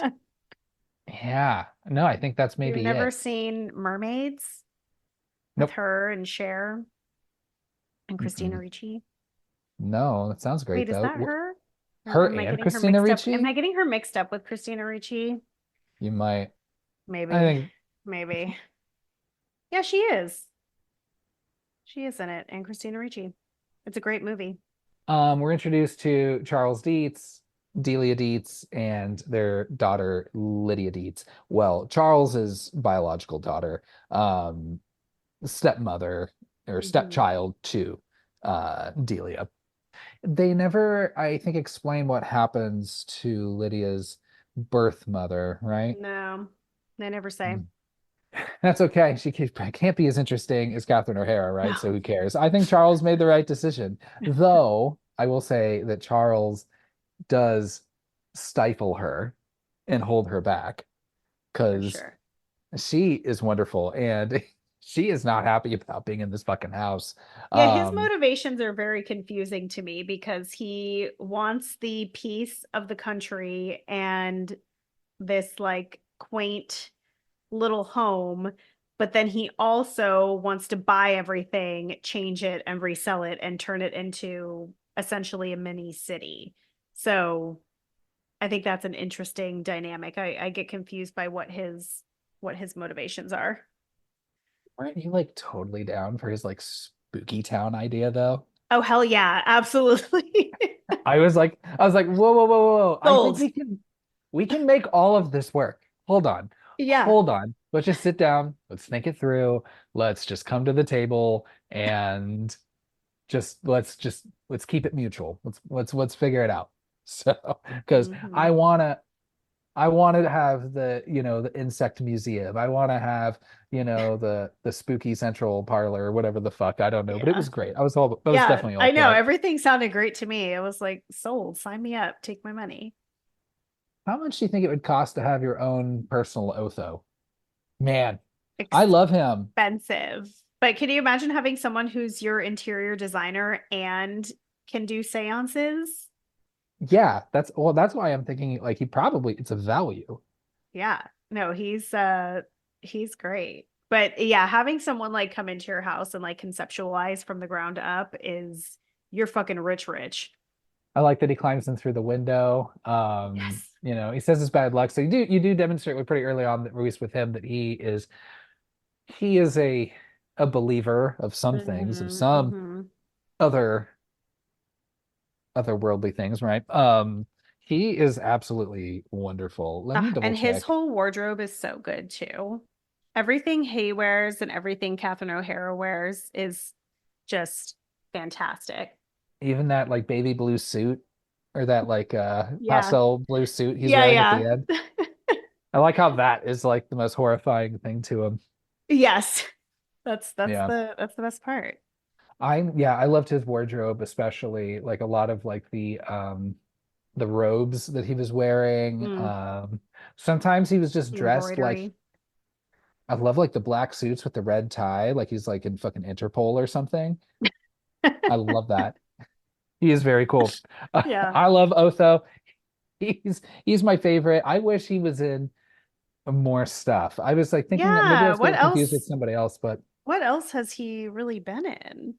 Yeah, no, I think that's You've maybe never it. seen Mermaids with Nope. her and Cher and Christina Mm-mm. Ricci? No, that sounds great Wait, is though. that her? Or Her am I and getting her Christina mixed up? Am I Ricci? getting her mixed up with Christina Ricci? You might. I Maybe. think Maybe. Yeah, she is. She is in it, and Christina Ricci. It's a great movie. we're introduced to Charles Dietz, Delia Dietz, and their daughter Lydia Dietz. Well, Charles's biological daughter, stepmother or Hmm. stepchild to Delia. They never, I think, explain what happens to Lydia's birth mother, right? No, they never say. Mm. That's okay. Can't be as interesting as Catherine O'Hara, No. right? So who cares? I think Charles made the right decision. Though I will say that Charles does stifle her and hold her back For because sure. she is wonderful and she is not happy about being in this fucking house. Yeah, his Um, motivations are very confusing to me because he wants the peace of the country and this like quaint little home, but then he also wants to buy everything, change it, and resell it and turn it into essentially a mini city. So I think that's an interesting dynamic. I get confused by what his motivations are. aren't you like totally down for his like spooky town idea though? Oh hell yeah, absolutely. I was like, whoa, whoa, whoa, whoa, whoa. I think Sold. we can make all of this work. Hold on. Yeah. Hold on. Let's just sit down. Let's think it through. Let's just come to the table and let's keep it mutual. Let's figure it out. So, because Hmm. I want to have the, the insect museum. I want to have, the spooky central parlor or whatever the fuck. I don't know, but it Yeah. was great. I was Yeah, definitely I all know. for it. Everything sounded great to me. It was like, sold, sign me up, take my money. How much do you think it would cost to have your own personal Otho? Man, I love him. Expensive. But can you imagine having someone who's your interior designer and can do seances? Yeah, that's why I'm thinking like it's a value. Yeah. No, he's great. But yeah, having someone like come into your house and like conceptualize from the ground up is you're fucking rich. I like that he climbs in through the window. Yes. He says it's bad luck. So you do demonstrate pretty early on that Ruiz with him that he is a believer of some things, of Hmm. some Hmm. other otherworldly things, right? He is absolutely wonderful. Let me double And his check. whole wardrobe is so good too. Everything he wears and everything Catherine O'Hara wears is just fantastic. Even that like baby blue suit or that like Yeah. pastel blue suit he's Yeah, wearing at the yeah. end. I like how that is like the most horrifying thing to him. Yes. Yeah. That's the best part. I loved his wardrobe, especially like a lot of like the robes that he was wearing. Mm, Sometimes he was just dressed like embroidery. I love like the black suits with the red tie, like he's like in fucking Interpol or something. I love that. He is very cool. Yeah. I love Otho. He's my favorite. I wish he was in more stuff. I was like thinking that maybe I Yeah. was getting confused with somebody else, but What else has he really been in?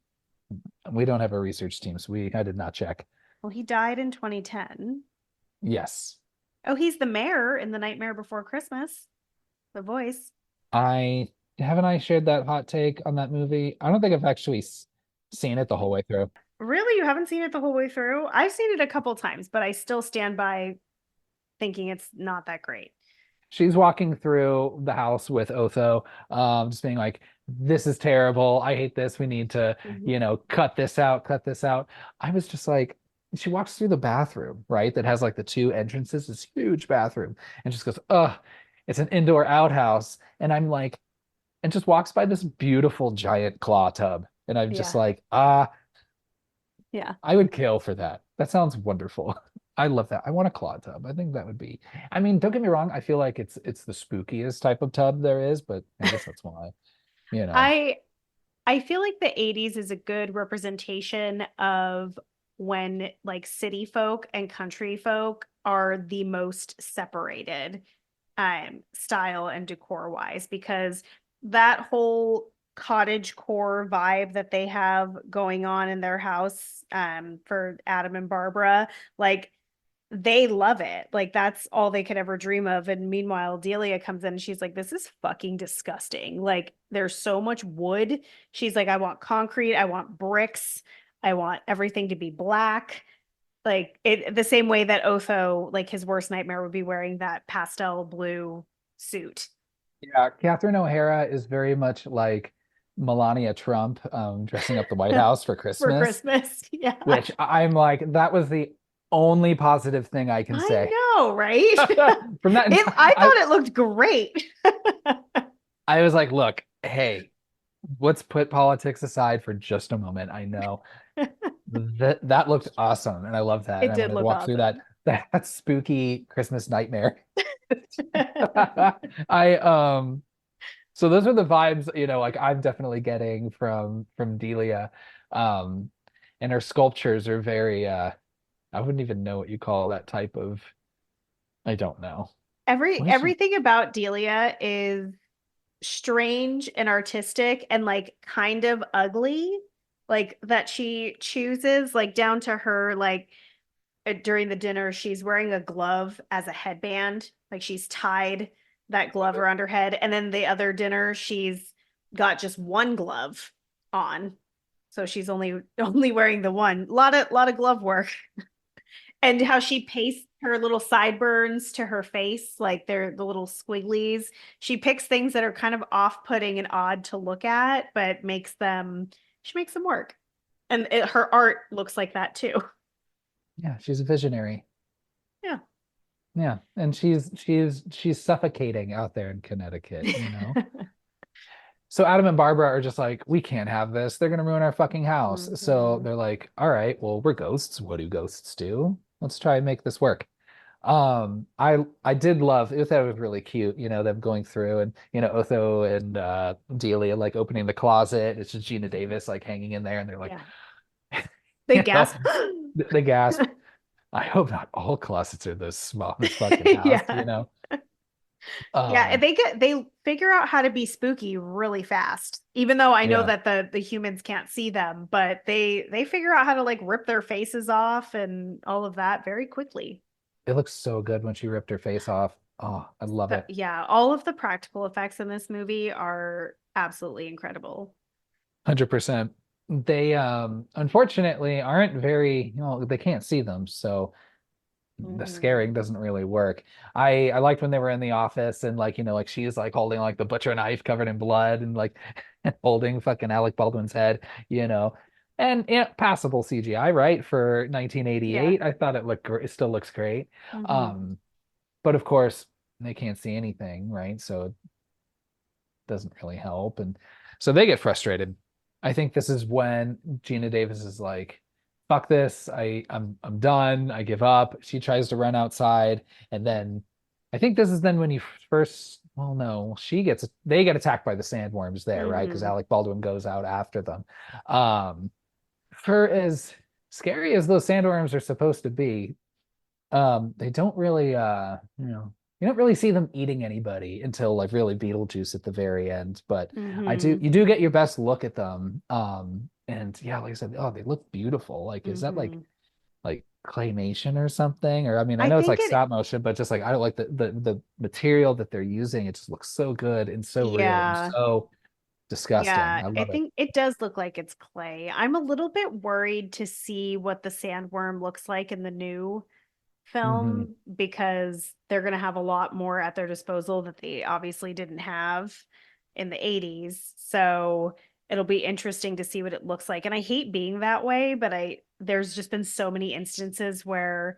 we don't have a research team, so I did not check. Well, he died in 2010. Yes. Oh, he's the mayor in The Nightmare Before Christmas. The voice. I haven't I shared that hot take on that movie. I don't think I've actually seen it the whole way through. Really? You haven't seen it the whole way through? I've seen it a couple times, but I still stand by thinking it's not that great. She's walking through the house with Otho, just being like, "This is terrible. I hate this. We need to, Mhm. cut this out, cut this out." I was just like, she walks through the bathroom, right? That has like the two entrances, this huge bathroom, and just goes, "Ugh, it's an indoor outhouse." And I'm like, and just walks by this beautiful giant claw tub, and I'm just Yeah. like, Yeah. I would kill for that. That sounds wonderful. I love that. I want a claw tub. I think that would be. I mean, don't get me wrong. I feel like it's the spookiest type of tub there is, but I guess that's why, you know. I I feel like the 80s is a good representation of when like city folk and country folk are the most separated style and decor wise because that whole cottage core vibe that they have going on in their house for Adam and Barbara, like they love it. Like that's all they could ever dream of. And meanwhile, Delia comes in and she's like, this is fucking disgusting. Like there's so much wood. She's like, I want concrete, I want bricks, I want everything to be black. Like it the same way that Otho, like his worst nightmare would be wearing that pastel blue suit Yeah, Catherine O'Hara is very much like Melania Trump dressing up the White House for for Christmas, Christmas. Yeah. which I'm like, that was the only positive thing I can I say. know, right? From that entire, I thought it looked great. I was like, look, hey, let's put politics aside for just a moment. I know that looked awesome, and I love that. And It I did wanted to look walk through awesome. that spooky Christmas nightmare. I so those are the vibes, like I'm definitely getting from Delia. Um, and her sculptures are very I wouldn't even know what you call that type of, I don't know. What is she? Everything about Delia is strange and artistic and like kind of ugly, like that she chooses, like down to her like during the dinner she's wearing a glove as a headband, like she's tied that glove around her head, and then the other dinner she's got just one glove on, so she's only wearing the one. Lot of glove work. And how she pastes her little sideburns to her face, like they're the little squigglies. She picks things that are kind of off-putting and odd to look at, but she makes them work. And her art looks like that too. Yeah, she's a visionary. Yeah. Yeah, and she's suffocating out there in Connecticut. So Adam and Barbara are just like, we can't have this. They're gonna ruin our fucking house. So Mhm. they're like, all right, well, we're ghosts. What do ghosts do? Let's try and make this work. I did love it. That was really cute, them going through and Otho and Delia like opening the closet. It's just Gina Davis like hanging in there, and they're like, Yeah. They you know, gasp. they gasp. I hope not all closets are this small in this fucking house. Yeah. Yeah, Um, they figure out how to be spooky really fast. Even though I know yeah, that the humans can't see them, but they figure out how to like rip their faces off and all of that very quickly. it looks so good when she ripped her face off. Oh, I love it. Yeah, all of the practical effects in this movie are absolutely incredible. 100%. They unfortunately aren't very, they can't see them, so the Mhm. scaring doesn't really work. I liked when they were in the office and like, like she's like holding like the butcher knife covered in blood and like holding fucking Alec Baldwin's head, you know. And passable CGI, right? For Yeah. 1988. I thought it looked great. It still looks great. Hmm. Um, but of course, they can't see anything, right? So it doesn't really help. And so they get frustrated. I think this is when Gina Davis is like, fuck this. I'm done. I give up. She tries to run outside. And then I think this is then when you first, well, no, they get attacked by the sandworms there, right? Because Hmm. Alec Baldwin goes out after them. Um, for as scary as those sandworms are supposed to be, they don't really you don't really see them eating anybody until like really Beetlejuice at the very end. But Hmm. you do get your best look at them. And yeah, like I said, oh, they look beautiful. Like, is that Hmm. like claymation or something? Or I mean, I I know it's think like it, stop motion, but just like I don't like the material that they're using. It just looks so good and so real and yeah. so disgusting. Yeah, I I love it. think it does look like it's clay. I'm a little bit worried to see what the sandworm looks like in the new Hmm. film because they're going to have a lot more at their disposal that they obviously didn't have in the 80s. So it'll be interesting to see what it looks like. And I hate being that way, but there's just been so many instances where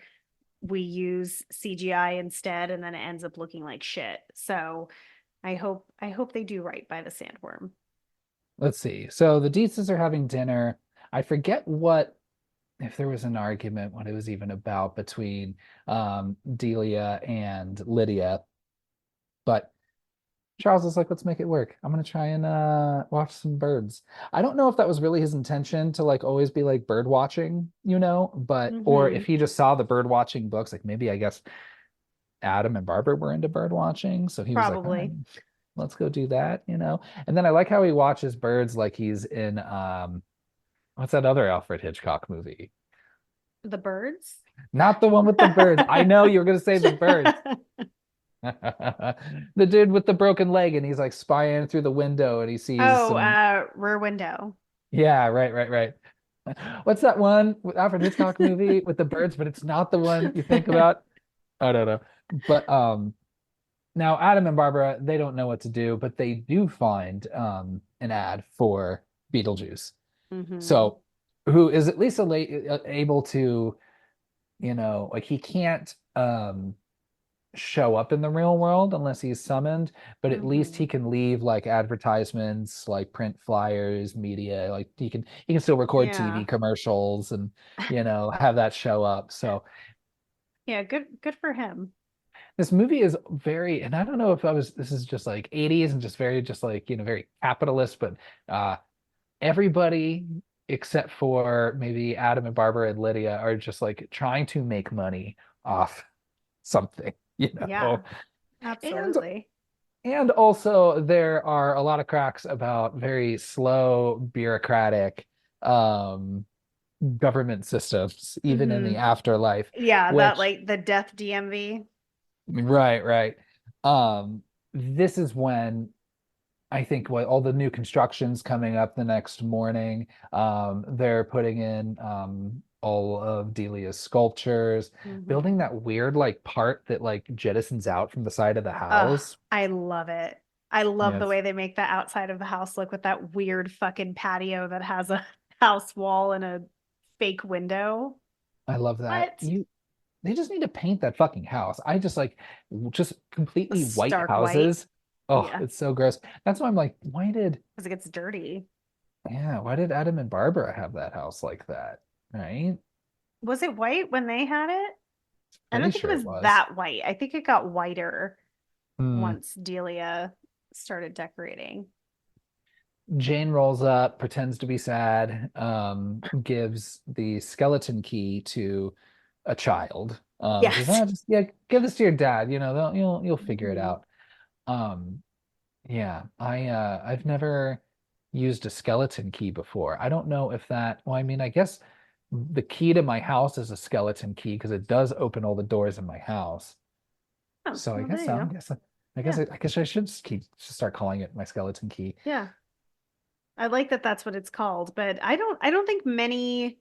we use CGI instead and then it ends up looking like shit. So I hope they do right by the sandworm. Let's see. So the Dietzes are having dinner. I forget what if there was an argument what it was even about between Delia and Lydia, but Charles is like, let's make it work. I'm gonna try and watch some birds. I don't know if that was really his intention to like always be like bird watching, but or if Hmm. he just saw the bird watching books, like maybe I guess Adam and Barbara were into bird watching, so he was like, all right, Probably. let's go do that. And then I like how he watches birds like he's in what's that other Alfred Hitchcock movie? The birds? Not the one with the birds. I know you were gonna say the birds. The dude with the broken leg, and he's like spying through the window, and he sees Oh, some. Rear Window. Yeah, right, right, right. What's that one with Alfred Hitchcock movie with the birds? But it's not the one you think about. I don't know. But now Adam and Barbara, they don't know what to do, but they do find an ad for Beetlejuice. Hmm. So, who is at least able to like he can't show up in the real world unless he's summoned, but at least Hmm. he can leave like advertisements, like print flyers, media, like he can still record TV Yeah. commercials and have that show up. So Yeah, good for him. this movie is very, and I don't know if this is just like 80s and just very just like, very capitalist, but uh everybody except for maybe Adam and Barbara and Lydia are just like trying to make money off something, you Yeah, know. And absolutely. And also, there are a lot of cracks about very slow, bureaucratic um, government systems, even in the Hmm. afterlife, Yeah, that which, like the death DMV. right, right. This is when I think what all the new constructions coming up the next morning, they're putting in all of Delia's sculptures, building Hmm. that weird like part that like jettisons out from the side of the house. I love it. I love the Yes, way they make the outside of the house look with that weird fucking patio that has a house wall and a fake window. I love that. What? They just need to paint that fucking house. I just like just A completely white stark white. houses. Oh, Yeah, it's so gross. That's why I'm like, because it gets dirty. why did Adam and Barbara have that house like that? Right? Was it white when they had it? I Pretty don't think it sure it was was. that white. I think it got whiter Hmm. once Delia started decorating. Jane rolls up, pretends to be sad, gives the skeleton key to a child. Says, Yes. just yeah, give this to your dad. You'll figure it Mhm. out. Um, Yeah, I've never used a skeleton key before. I don't know if I mean, I guess the key to my house is a skeleton key because it does open all the doors in my house. Oh, So I well, there guess you so. go. Yeah. I guess I should just start calling it my skeleton key. Yeah. I like that that's what it's called, but I don't think many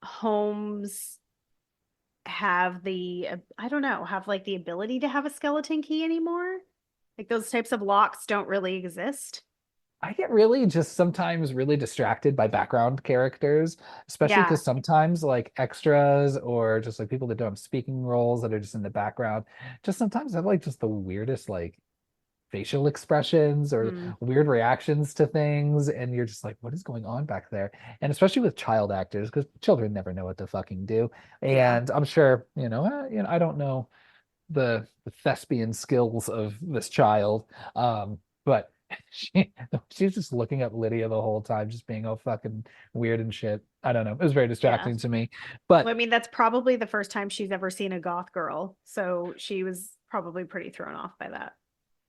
homes have I don't know, have like the ability to have a skeleton key anymore. Like those types of locks don't really exist. I get really just sometimes really distracted by background characters, especially Yeah. because sometimes like extras or just like people that don't have speaking roles that are just in the background, just sometimes have like just the weirdest like facial expressions or Hmm. weird reactions to things, and you're just like, what is going on back there? And especially with child actors, because children never know what to fucking do. Yeah. And I'm sure, I don't know the thespian skills of this child, but she's just looking at Lydia the whole time, just being all fucking weird and shit. I don't know. It was very Yeah. distracting to me, Well, I but mean, that's probably the first time she's ever seen a goth girl. So she was probably pretty thrown off by that.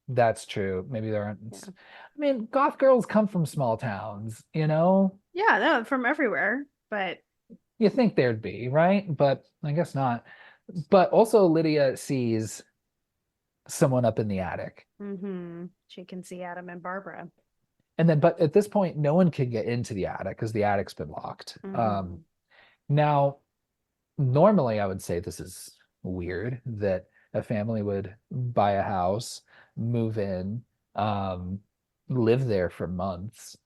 that's true. Maybe there aren't. Yeah. I mean, goth girls come from small towns, you know? Yeah, no, from everywhere. But You think there'd be, right? But I guess not. But also, Lydia sees someone up in the attic. she can see Adam and Barbara. But at this point, no one can get into the attic because the attic's been locked. Hmm. Now, normally, I would say this is weird that a family would buy a house, move in, um, live there for months,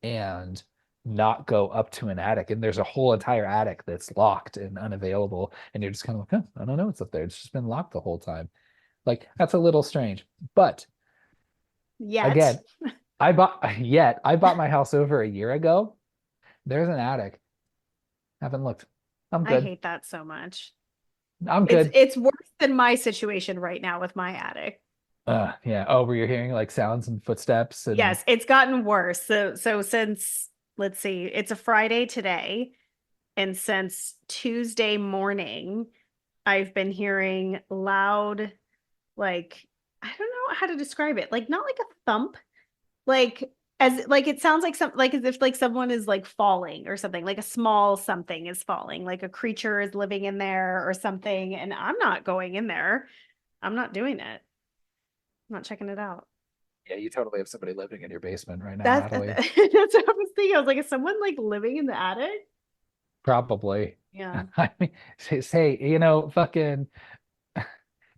and not go up to an attic. And there's a whole entire attic that's locked and unavailable. And you're just kind of like, huh, I don't know what's up there. It's just been locked the whole time. Like, that's a little strange. But Yet. again, I bought my house over a year ago. There's an attic. Haven't looked. I'm I good. hate that so much. I'm It's good. it's worse than my situation right now with my attic. Yeah. Oh, where you're hearing like sounds and footsteps and Yes, it's gotten worse. So since let's see, it's a Friday today, and since Tuesday morning, I've been hearing loud, like I don't know how to describe it. Like not like a thump, like as like it sounds like like as if like someone is like falling or something, like a small something is falling, like a creature is living in there or something, and I'm not going in there. I'm not doing it. I'm not checking it out. yeah, you totally have somebody living in your basement right now, That's Natalie. that's what I was thinking. I was like, is someone like living in the attic? Probably. Yeah. I mean, say, fucking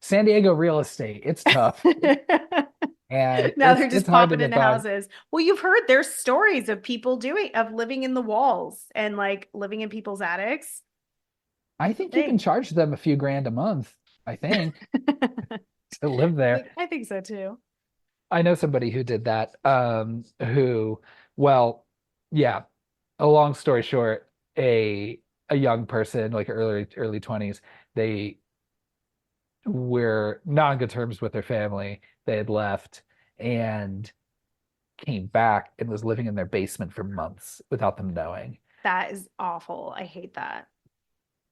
San Diego real estate. It's tough and Now it's they're just it's hard to popping get into by. houses. Well, you've heard there's stories of people doing of living in the walls and like living in people's attics. I think you can Thing. charge them a few grand a month, I think, to live there. I think so too. I know somebody who did that, who, well, yeah, a long story short, a young person, like early 20s, they were not on good terms with their family. They had left and came back and was living in their basement for months without them knowing. That is awful. I hate that.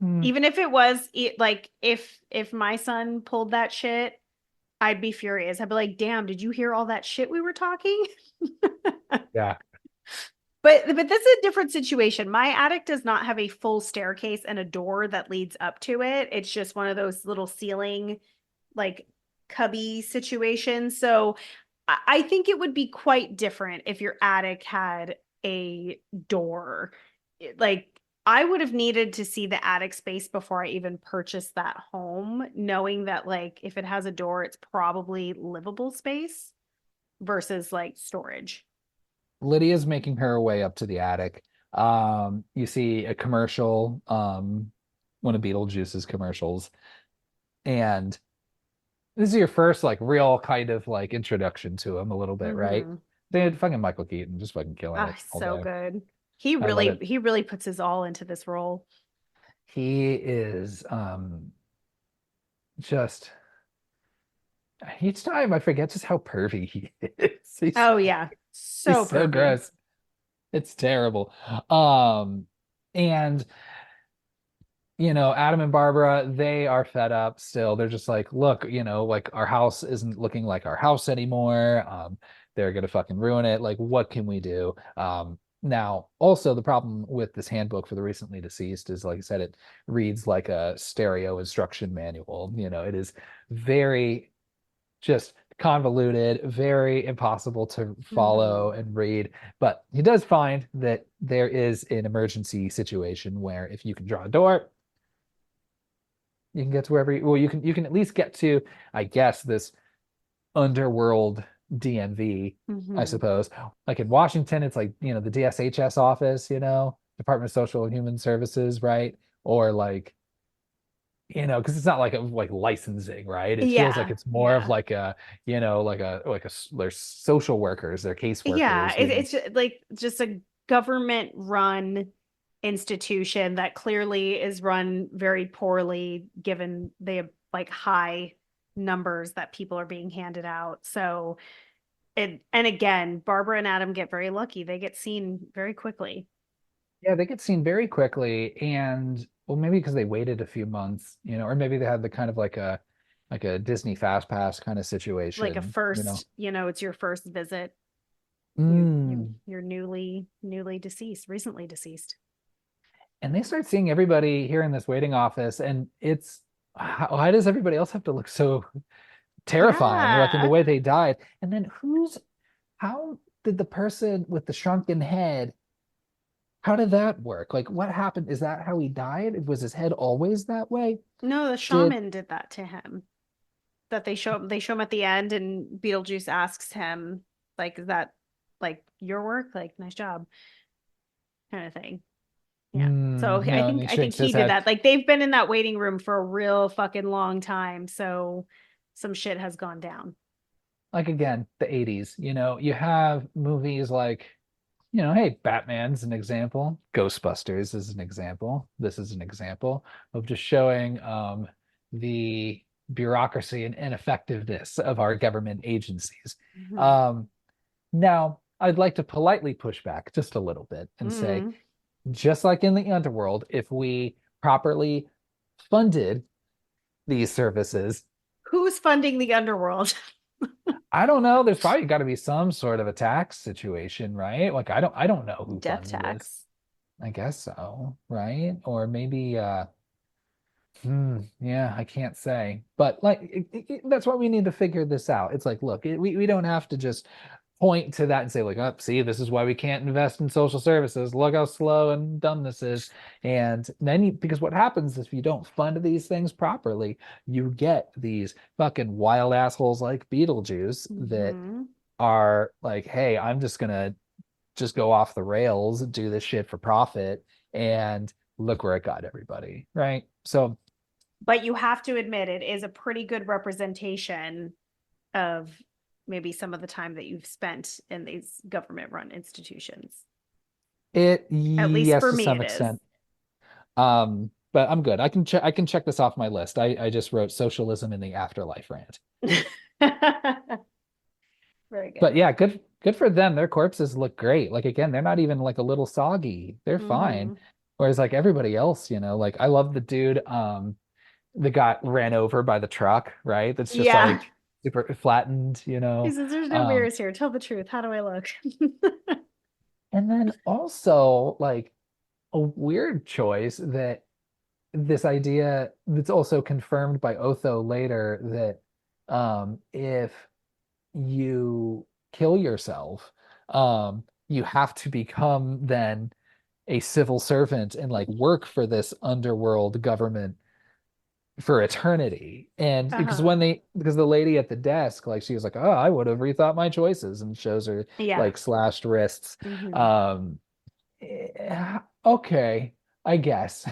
Hmm. Even if it was like if my son pulled that shit, I'd be furious. I'd be like, "Damn, did you hear all that shit we were talking?" Yeah. But this is a different situation. My attic does not have a full staircase and a door that leads up to it. It's just one of those little ceiling like cubby situations. So I think it would be quite different if your attic had a door. Like I would have needed to see the attic space before I even purchased that home, knowing that like if it has a door, it's probably livable space versus like storage. Lydia's making her way up to the attic. You see a commercial, one of Beetlejuice's commercials, and this is your first like real kind of like introduction to him a little bit, right? Mm-hmm. They had fucking Michael Keaton just fucking killing Ah, it all so day. good. I love it. He really puts his all into this role. He is just each time I forget just how pervy he is. Oh yeah. He's So so pervy. gross. It's terrible. Um, and Adam and Barbara, they are fed up still. They're just like, look, like our house isn't looking like our house anymore. They're gonna fucking ruin it. Like, what can we do? Now, also the problem with this handbook for the recently deceased is, like I said, it reads like a stereo instruction manual. It is very just convoluted, very impossible to Mm-hmm. follow and read. But he does find that there is an emergency situation where if you can draw a door, you can get to wherever well, you can at least get to, I guess, this underworld DMV, I Mm-hmm. suppose. Like in Washington, it's like, the DSHS office, Department of Social and Human Services, right? Or like, because it's not like like licensing, right? It feels like Yeah. it's more of Yeah. like a, they're social workers, they're Yeah. caseworkers, It's like just a government run institution that clearly is run very poorly given the like high numbers that people are being handed out. So and again, Barbara and Adam get very lucky. They get seen very quickly. Yeah, they get seen very quickly, and well, maybe because they waited a few months, or maybe they had the kind of like a Disney Fast Pass kind of Like a situation. first, it's your first visit. Mm. You're newly deceased, recently deceased. And they start seeing everybody here in this waiting office, and it's why does everybody else have to look so terrifying, like in the Yeah. way they died? And then how did the person with the shrunken head, how did that work? Like, what happened? Is that how he died? Was his head always that way? No, the Did shaman did that to him. That they show him at the end and Beetlejuice asks him like is that like your work? Like nice job kind of thing. Yeah. So and he I think shakes he his did head. that. Like they've been in that waiting room for a real fucking long time. So some shit has gone down. Like again, the 80s, you have movies like, hey, Batman's an example, Ghostbusters is an example. This is an example of just showing the bureaucracy and ineffectiveness of our government agencies. Mm-hmm. Um, Now, I'd like to politely push back just a little bit and say, Mm-hmm. just like in the underworld, if we properly funded these services, Who's funding the underworld? I don't know. There's probably got to be some sort of a tax situation, right? Like I don't know who Death funds this. tax. I guess so, right? Or maybe yeah, I can't say. But like that's why we need to figure this out. It's like, look, we don't have to just point to that and say like, oh, see, this is why we can't invest in social services. Look how slow and dumb this is. And then because what happens is if you don't fund these things properly, you get these fucking wild assholes like Beetlejuice that Mm-hmm. are like, hey, I'm just gonna just go off the rails, do this shit for profit, and look where it got everybody, right? So But you have to admit it is a pretty good representation of maybe some of the time that you've spent in these government run institutions. At least yes, for to me, some it is. extent. But I'm good. I can check this off my list. I just wrote socialism in the afterlife rant. Very But good. yeah, good for them. Their corpses look great. Like again, they're not even like a little soggy. They're fine. Hmm. Whereas like everybody else, like I love the dude that got ran over by the truck, right? That's just Yeah. like super flattened, He says, there's no Um, mirrors here. Tell the truth. How do I look? and then also like a weird choice that this idea that's also confirmed by Otho later that if you kill yourself, you have to become then a civil servant and like work for this underworld government for eternity. And Uh-huh. because the lady at the desk, like she was like, oh, I would have rethought my choices and shows her Yeah. like slashed wrists. Hmm. Um, okay, I guess.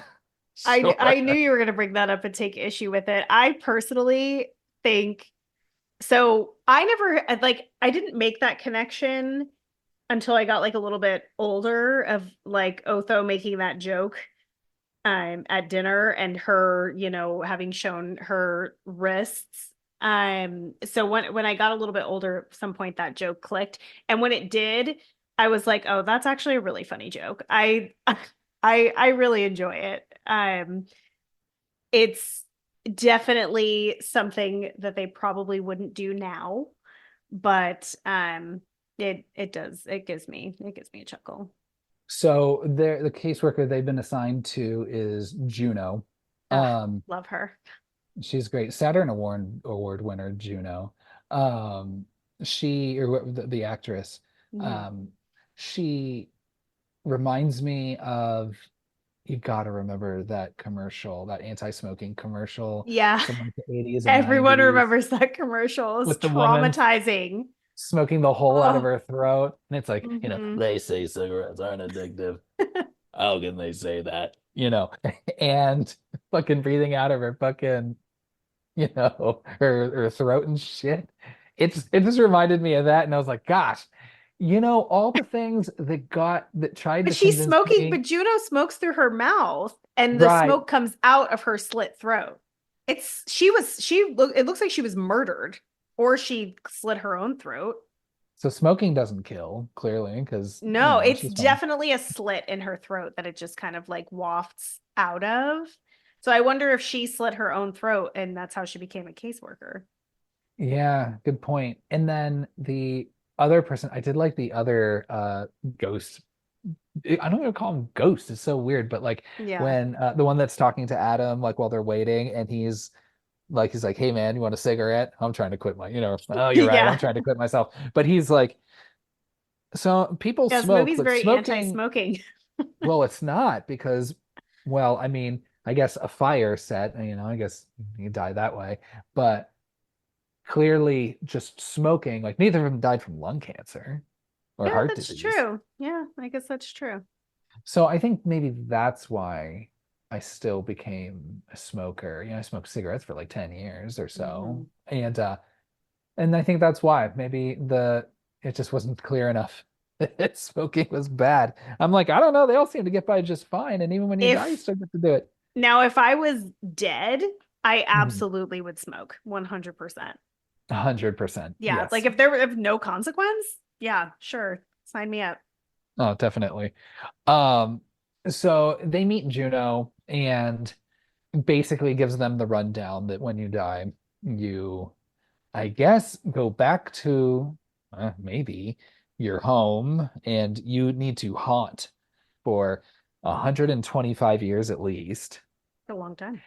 I Sure. knew you were going to bring that up and take issue with it. I personally think so. I never like I didn't make that connection until I got like a little bit older of like Otho making that joke at dinner and her, having shown her wrists. So when I got a little bit older, at some point that joke clicked. And when it did, I was like, oh, that's actually a really funny joke. I really enjoy it. It's definitely something that they probably wouldn't do now, but it gives me a chuckle. So the caseworker they've been assigned to is Juno. Ugh, Um, love her. she's great. Saturn Award winner Juno. Um, the actress. Mhm. Um, she reminds me of you got to remember that commercial, that anti-smoking commercial Yeah. from like the 80s and Everyone 90s remembers that commercial. It's with the woman traumatizing. smoking the hole out of Oh. her throat. And it's like, Hmm. they say cigarettes aren't addictive. How can they say that? And fucking breathing out of her fucking, her throat and shit. It just reminded me of that. And I was like, gosh, all the things that tried But to she's convince smoking, me, but Juno smokes through her mouth and the right. smoke comes out of her slit throat. It looks like she was murdered or she slit her own throat. So smoking doesn't kill, clearly, because, No, it's she's fine. definitely a slit in her throat that it just kind of like wafts out of. So I wonder if she slit her own throat and that's how she became a caseworker. Yeah, good point. And then the other person, I did like the other ghost. I don't even call him ghost. It's so weird, but like Yeah. when the one that's talking to Adam, like while they're waiting, and he's like, "Hey man, you want a cigarette? I'm trying to quit oh, you're right. I'm Yeah. trying to quit myself." But he's like, so people Yeah, this smoke, movie's but very smoking, anti-smoking. well, it's not because, well, I mean, I guess a fire set, I guess you die that way, but clearly just smoking, like neither of them died from lung cancer or Yeah, heart that's disease. true. Yeah, I guess that's true. So I think maybe that's why I still became a smoker. I smoked cigarettes for like 10 years or so. Hmm. And I think that's why maybe it just wasn't clear enough that smoking was bad. I'm like, I don't know, they all seem to get by just fine. And even when you die, you If still get to do it. if I was dead, I Mhm. absolutely would smoke 100%. 100%. Yeah, like Yes. if there were if no consequence, yeah, sure. Sign me up. Oh, definitely. Um, so they meet Juno and basically gives them the rundown that when you die, you, I guess, go back to maybe your home and you need to haunt for 125 years at least. A long time.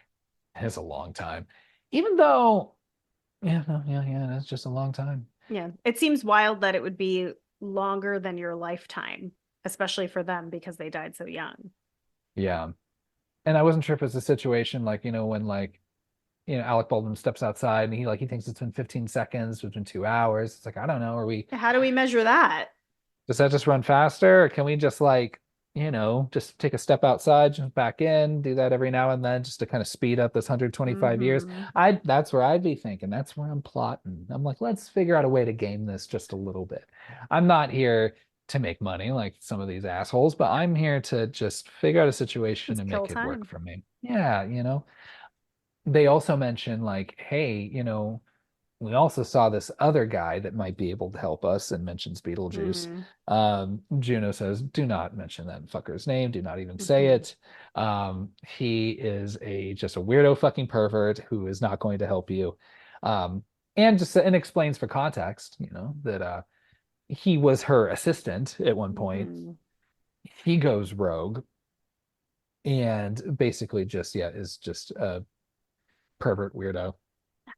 It's a long time. Even though, yeah, no, yeah, that's just a long time. Yeah. It seems wild that it would be longer than your lifetime, especially for them because they died so young. Yeah. And I wasn't sure if it's a situation like, when like, Alec Baldwin steps outside and he thinks it's been 15 seconds, it's been 2 hours. It's like, I don't know. How do we measure that? Does that just run faster? Or can we just like, just take a step outside, jump back in, do that every now and then just to kind of speed up this 125 years. Hmm. That's where I'd be thinking. That's where I'm plotting. I'm like, let's figure out a way to game this just a little bit. I'm not here to make money like some of these assholes, but I'm here to just figure out a situation Just and kill make it work time. for me. Yeah, they also mention like, hey, we also saw this other guy that might be able to help us and mentions Beetlejuice. Mm. Juno says, do not mention that fucker's name. Do not even say Hmm. it. He is just a weirdo fucking pervert who is not going to help you. Um, and explains for context, that he was her assistant at one point. Hmm. He goes rogue and basically just, yeah, is just a pervert weirdo.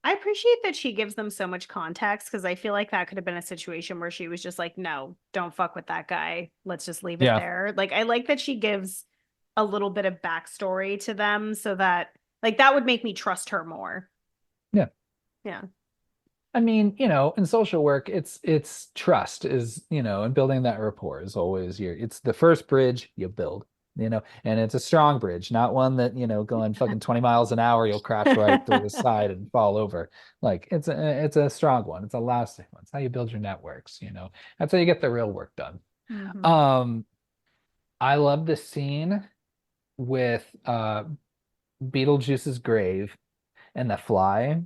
I appreciate that she gives them so much context because I feel like that could have been a situation where she was just like, no, don't fuck with that guy. Let's just leave it Yeah. there. Like, I like that she gives a little bit of backstory to them so that, like, that would make me trust her more. Yeah. Yeah. I mean, in social work, it's trust is, and building that rapport is always it's the first bridge you build, and it's a strong bridge, not one that, going fucking 20 miles an hour, you'll crash right through the side and fall over. Like it's a strong one. It's a lasting one. It's how you build your networks, That's how you get the real work done. Hmm. Um, I love the scene with Beetlejuice's grave and the fly.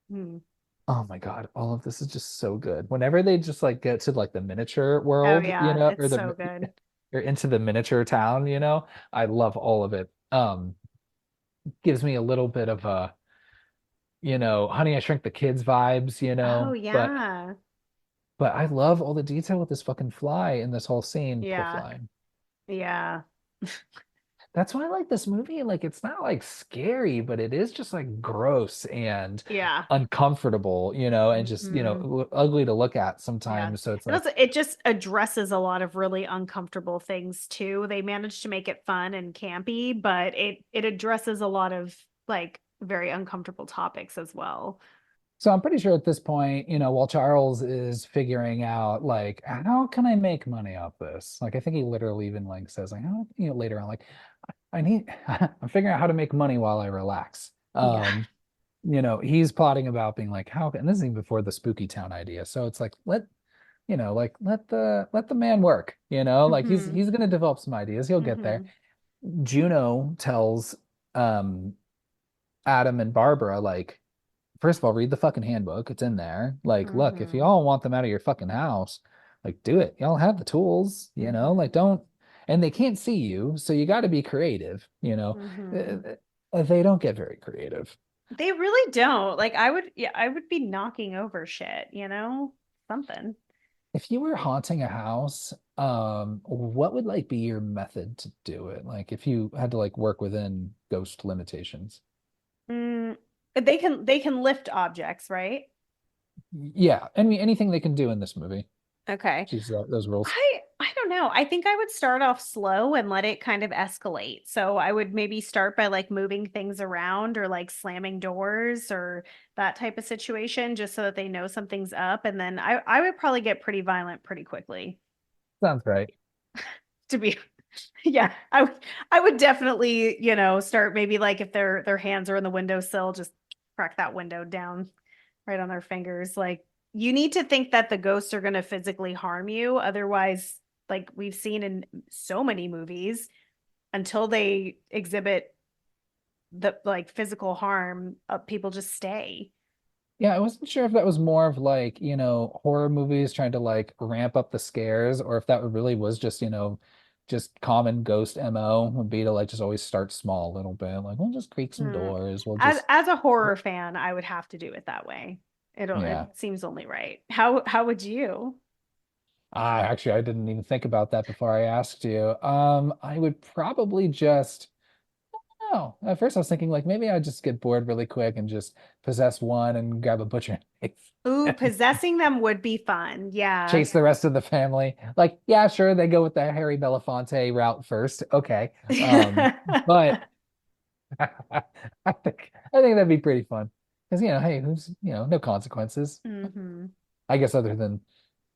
Hmm. Oh my God, all of this is just so good. Whenever they just like get to like the miniature Oh, world, yeah. or It's so good. or into the miniature town, I love all of it. Gives me a little bit of Honey, I Shrunk the Kids vibes, Oh, but yeah. I love all the detail with this fucking fly in this whole scene. Poor Yeah. fly. Yeah. That's why I like this movie. Like, it's not like scary, but it is just like gross and Yeah. uncomfortable, and just, Hmm. ugly to look at Yeah. sometimes. So it's And like, also, it just addresses a lot of really uncomfortable things too. They managed to make it fun and campy, but it addresses a lot of like very uncomfortable topics as well. so I'm pretty sure at this point, while Charles is figuring out like, how can I make money off this? Like, I think he literally even like says like, how, later on, like, I need, I'm figuring out how to make money while I relax. Yeah. He's plotting about being like, how, and this is even before the spooky town idea. So it's like, let the man work, like Hmm. he's gonna develop some ideas. He'll get there. Hmm. Juno tells um Adam and Barbara, like, first of all, read the fucking handbook. It's in there. Like, look, if Hmm. y'all want them out of your fucking house, like, do it. Y'all have the tools, like, Hmm. don't, and they can't see you, so you got to be creative, Hmm. They don't get very creative. They really don't. Like I would, yeah, I would be knocking over shit, something. If you were haunting a house, what would like be your method to do it? Like, if you had to like work within ghost limitations. Mm, they can lift objects, right? Yeah, I mean, anything they can do in this movie. Okay. Choose those rules. I don't know. I think I would start off slow and let it kind of escalate. So I would maybe start by like moving things around or like slamming doors or that type of situation just so that they know something's up. And then I would probably get pretty violent pretty quickly. Sounds right. To be yeah, I would definitely, start maybe like if their hands are in the windowsill, just crack that window down right on their fingers. Like you need to think that the ghosts are going to physically harm you. Otherwise, like we've seen in so many movies, until they exhibit the like physical harm, people just stay. Yeah, I wasn't sure if that was more of like, horror movies trying to like ramp up the scares, or if that really was just, just common ghost MO would be to like just always start small a little bit. Like, we'll just creak some Hmm. doors. We'll As just, as a horror fan, I would have to do it that way. It yeah. seems only right. How would you? Actually, I didn't even think about that before I asked you. I would probably just, oh, at first I was thinking like maybe I'd just get bored really quick and just possess one and grab a butcher knife Ooh, and possessing them would be fun. Yeah. chase the rest of the family. Like, yeah, sure, they go with the Harry Belafonte route first. Okay. But I think that'd be pretty fun. Because hey, who's no consequences. Hmm. I guess other than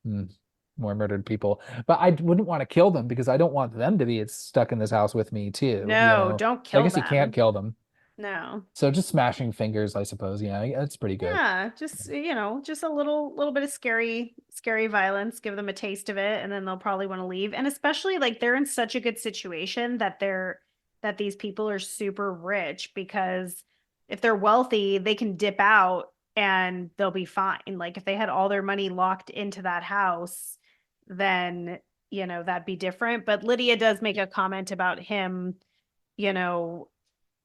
hmm. more murdered people. But I wouldn't want to kill them because I don't want them to be stuck in this house with me too, you No, know. don't I kill guess you can't them. kill them. No. So just smashing fingers, I suppose. Yeah, it's pretty good. Yeah, just just a little bit of scary violence, give them a taste of it, and then they'll probably want to leave. And especially like they're in such a good situation that these people are super rich because if they're wealthy, they can dip out and they'll be fine. Like if they had all their money locked into that house, then that'd be different. But Lydia does make a comment about him, you know,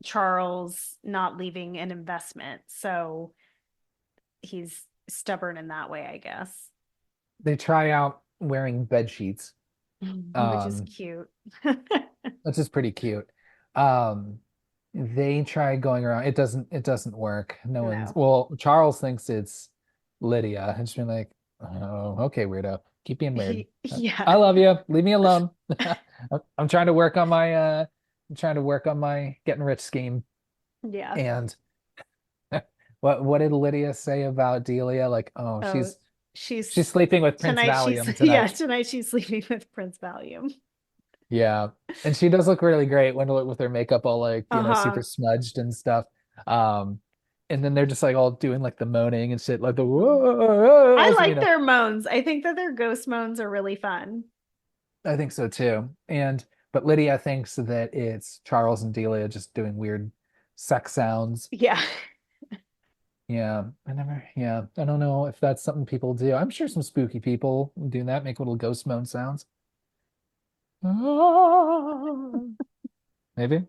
Charles not leaving an investment. So he's stubborn in that way, I guess. They try out wearing bed sheets, Which is um, cute. which is pretty cute. Um, they try going around. It doesn't work. No one's No. well, Charles thinks it's Lydia, and she's been like, oh, okay, weirdo. Keep being weird. Yeah. I love you. Leave me alone. I'm trying to work on my getting rich scheme. Yeah. And what did Lydia say about Delia? Like, oh, Oh, she's she's sleeping with Prince tonight she's Valium yeah, tonight. tonight she's sleeping with Prince Valium. Yeah. And she does look really great when with her makeup all like, super Uh-huh. smudged and stuff. Um, and then they're just like all doing like the moaning and shit, like the Mhm. whoa, I so, like their moans. I think that their ghost moans are really fun. I think so too. But Lydia thinks that it's Charles and Delia just doing weird sex sounds. Yeah. Yeah, I don't know if that's something people do. I'm sure some spooky people do that, make little ghost moan sounds. Ah, maybe.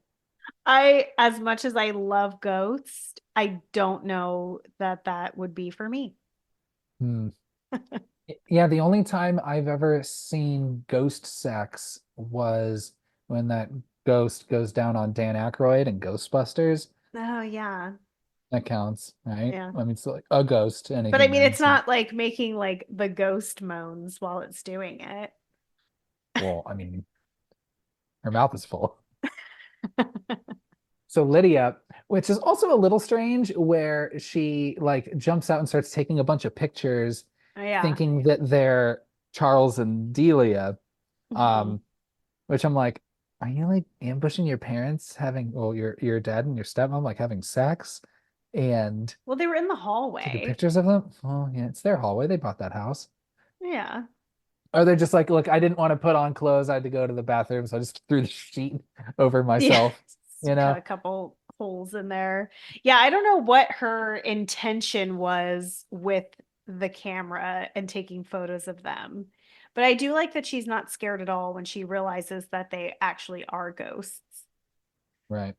As much as I love ghosts, I don't know that that would be for me. Hmm. Yeah, the only time I've ever seen ghost sex was when that ghost goes down on Dan Aykroyd in Ghostbusters. Oh, yeah. That counts, right? Yeah. I mean, it's like a ghost, But I anything mean, then. it's So, not like making like the ghost moans while it's doing it. well, I mean, her mouth is full. So Lydia, which is also a little strange, where she like jumps out and starts taking a bunch of pictures, Yeah. thinking that they're Charles and Delia. Mhm. Um, which I'm like, are you like ambushing your parents having, well, your dad and your stepmom like having sex and Well, they were in the taking hallway. pictures of them? Well, yeah, it's their hallway. They bought that house. Yeah. Or they're just like, look, I didn't want to put on clothes. I had to go to the bathroom, so I just threw the sheet over Yeah. myself, you Cut know? a couple holes in there. Yeah, I don't know what her intention was with the camera and taking photos of them. But I do like that she's not scared at all when she realizes that they actually are ghosts. Right.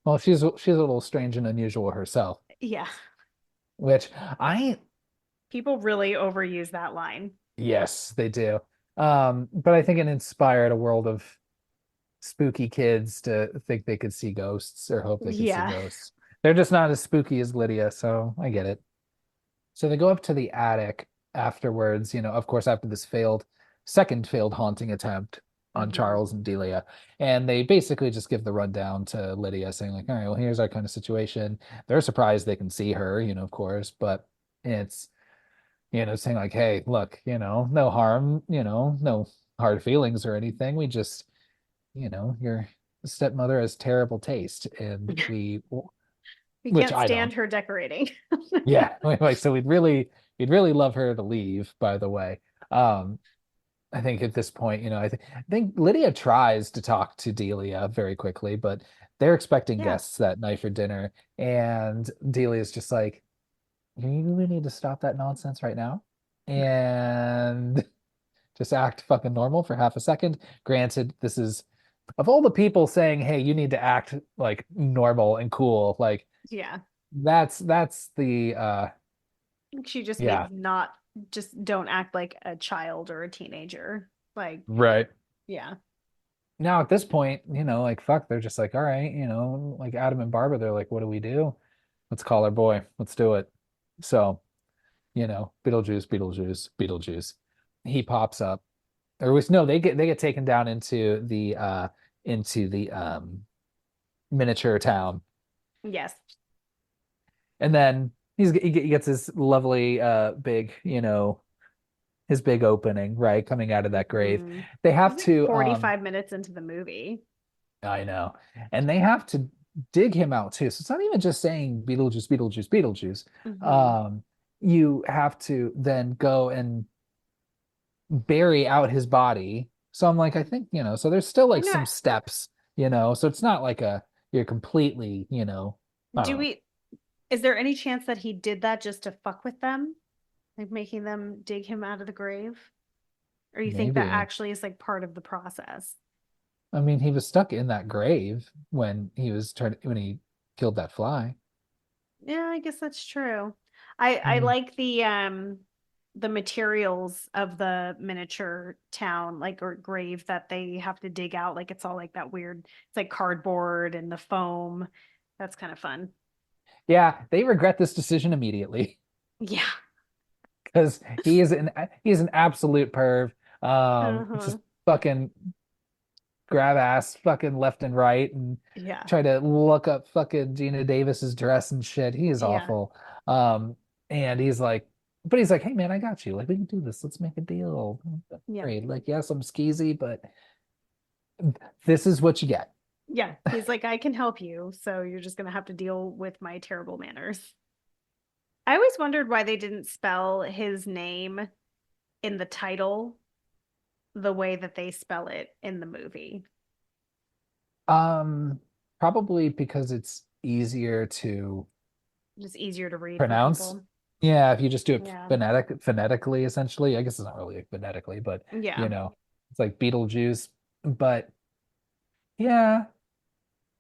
Well, she's a little strange and unusual herself, Yeah. which I People really overuse that line. yes, they do. But I think it inspired a world of spooky kids to think they could see ghosts or hope they could see Yeah. ghosts. They're just not as spooky as Lydia, so I get it. So they go up to the attic afterwards, of course, after this second failed haunting attempt on Hmm. Charles and Delia. And they basically just give the rundown to Lydia, saying, like, all right, well, here's our kind of situation. They're surprised they can see her, of course, but it's, saying, like, hey, look, no harm, no hard feelings or anything. We just, your stepmother has terrible taste, and We which can't I don't. stand her decorating. Yeah, like so we'd really love her to leave, by the way. Um, I think at this point, I think Lydia tries to talk to Delia very quickly, but they're expecting Yeah. guests that night for dinner, and Delia's just like, you really need to stop that nonsense right now, and just act fucking normal for half a second. Granted, this is of all the people saying, hey, you need to act like normal and cool, like Yeah. that's the She just yeah, means not just don't act like a child or a teenager. Like, right. yeah. Now at this point, like fuck, they're just like, all right, like Adam and Barbara, they're like, what do we do? Let's call our boy. Let's do it. So, Beetlejuice, Beetlejuice, Beetlejuice. He pops up. Or was no, they get taken down into the miniature town. Yes. And then he gets this lovely big, his big opening, right? Coming out of that grave. Mhm. They It was have like to 45 minutes into the movie. I know. And they have to dig him out too. So it's not even just saying Beetlejuice, Beetlejuice, Beetlejuice. Hmm. Um, you have to then go and bury out his body. So I'm like, I think, so there's still I like know. some steps, so it's not like you're completely, I don't Do know, we, is there any chance that he did that just to fuck with them? Like making them dig him out of the grave? Or you think that maybe. actually is like part of the process? I mean, he was stuck in that grave when he killed that fly. Yeah, I guess that's true. I Mm, like the materials of the miniature town, like or grave that they have to dig out. Like it's all like that weird, it's like cardboard and the foam. That's kind of fun. Yeah, they regret this decision immediately Yeah. because he is an absolute perv. Just Uh-huh. fucking grab ass fucking left and right and Yeah. try to look up fucking Gina Davis's dress and shit. He is Yeah. awful. And he's like, hey man, I got you. Like we can do this. Let's make a deal. Yeah. Great. Like, yes, I'm skeezy, but this is what you get. Yeah. He's like, I can help you, so you're just gonna have to deal with my terrible manners. I always wondered why they didn't spell his name in the title the way that they spell it in the movie. Um, Probably because it's easier to Just easier to read for pronounce. people. Yeah, if you just do it Yeah. phonetically, essentially. I guess it's not really phonetically, but Yeah. it's like Beetlejuice. But yeah,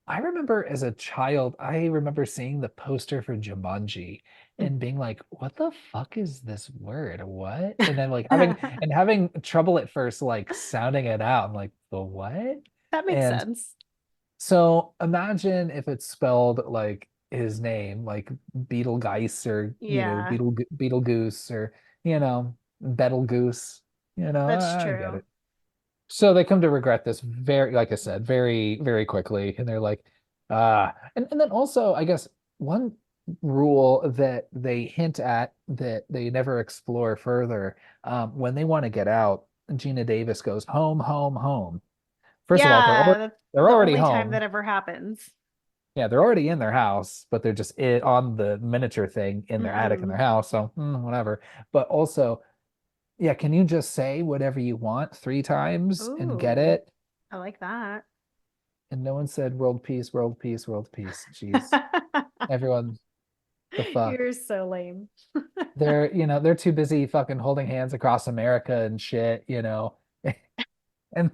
I remember as a child, I remember seeing the poster for Jumanji and being like, what the fuck is this word? What? And then like having trouble at first like sounding it out. I'm like, the what? That makes And sense. so imagine if it's spelled like his name, like Beetlegeist or Yeah, Beetlegoose or Betelgeuse. that's I get true. it. So they come to regret this very, like I said, very, very quickly. And they're like, and then also, I guess one rule that they hint at that they never explore further, when they want to get out, Gina Davis goes home, home, home. First of all, they're Yeah, already, that's they're the already only time that home. ever happens. Yeah, they're already in their house, but they're just on the miniature thing in their attic in their Hmm. house. So whatever. But also, yeah, can you just say whatever you want 3 times and get Ooh, it? I like that. And no one said world peace, world peace, world peace. Jeez. Everyone, the fuck. You're so lame. They're too busy fucking holding hands across America and shit. And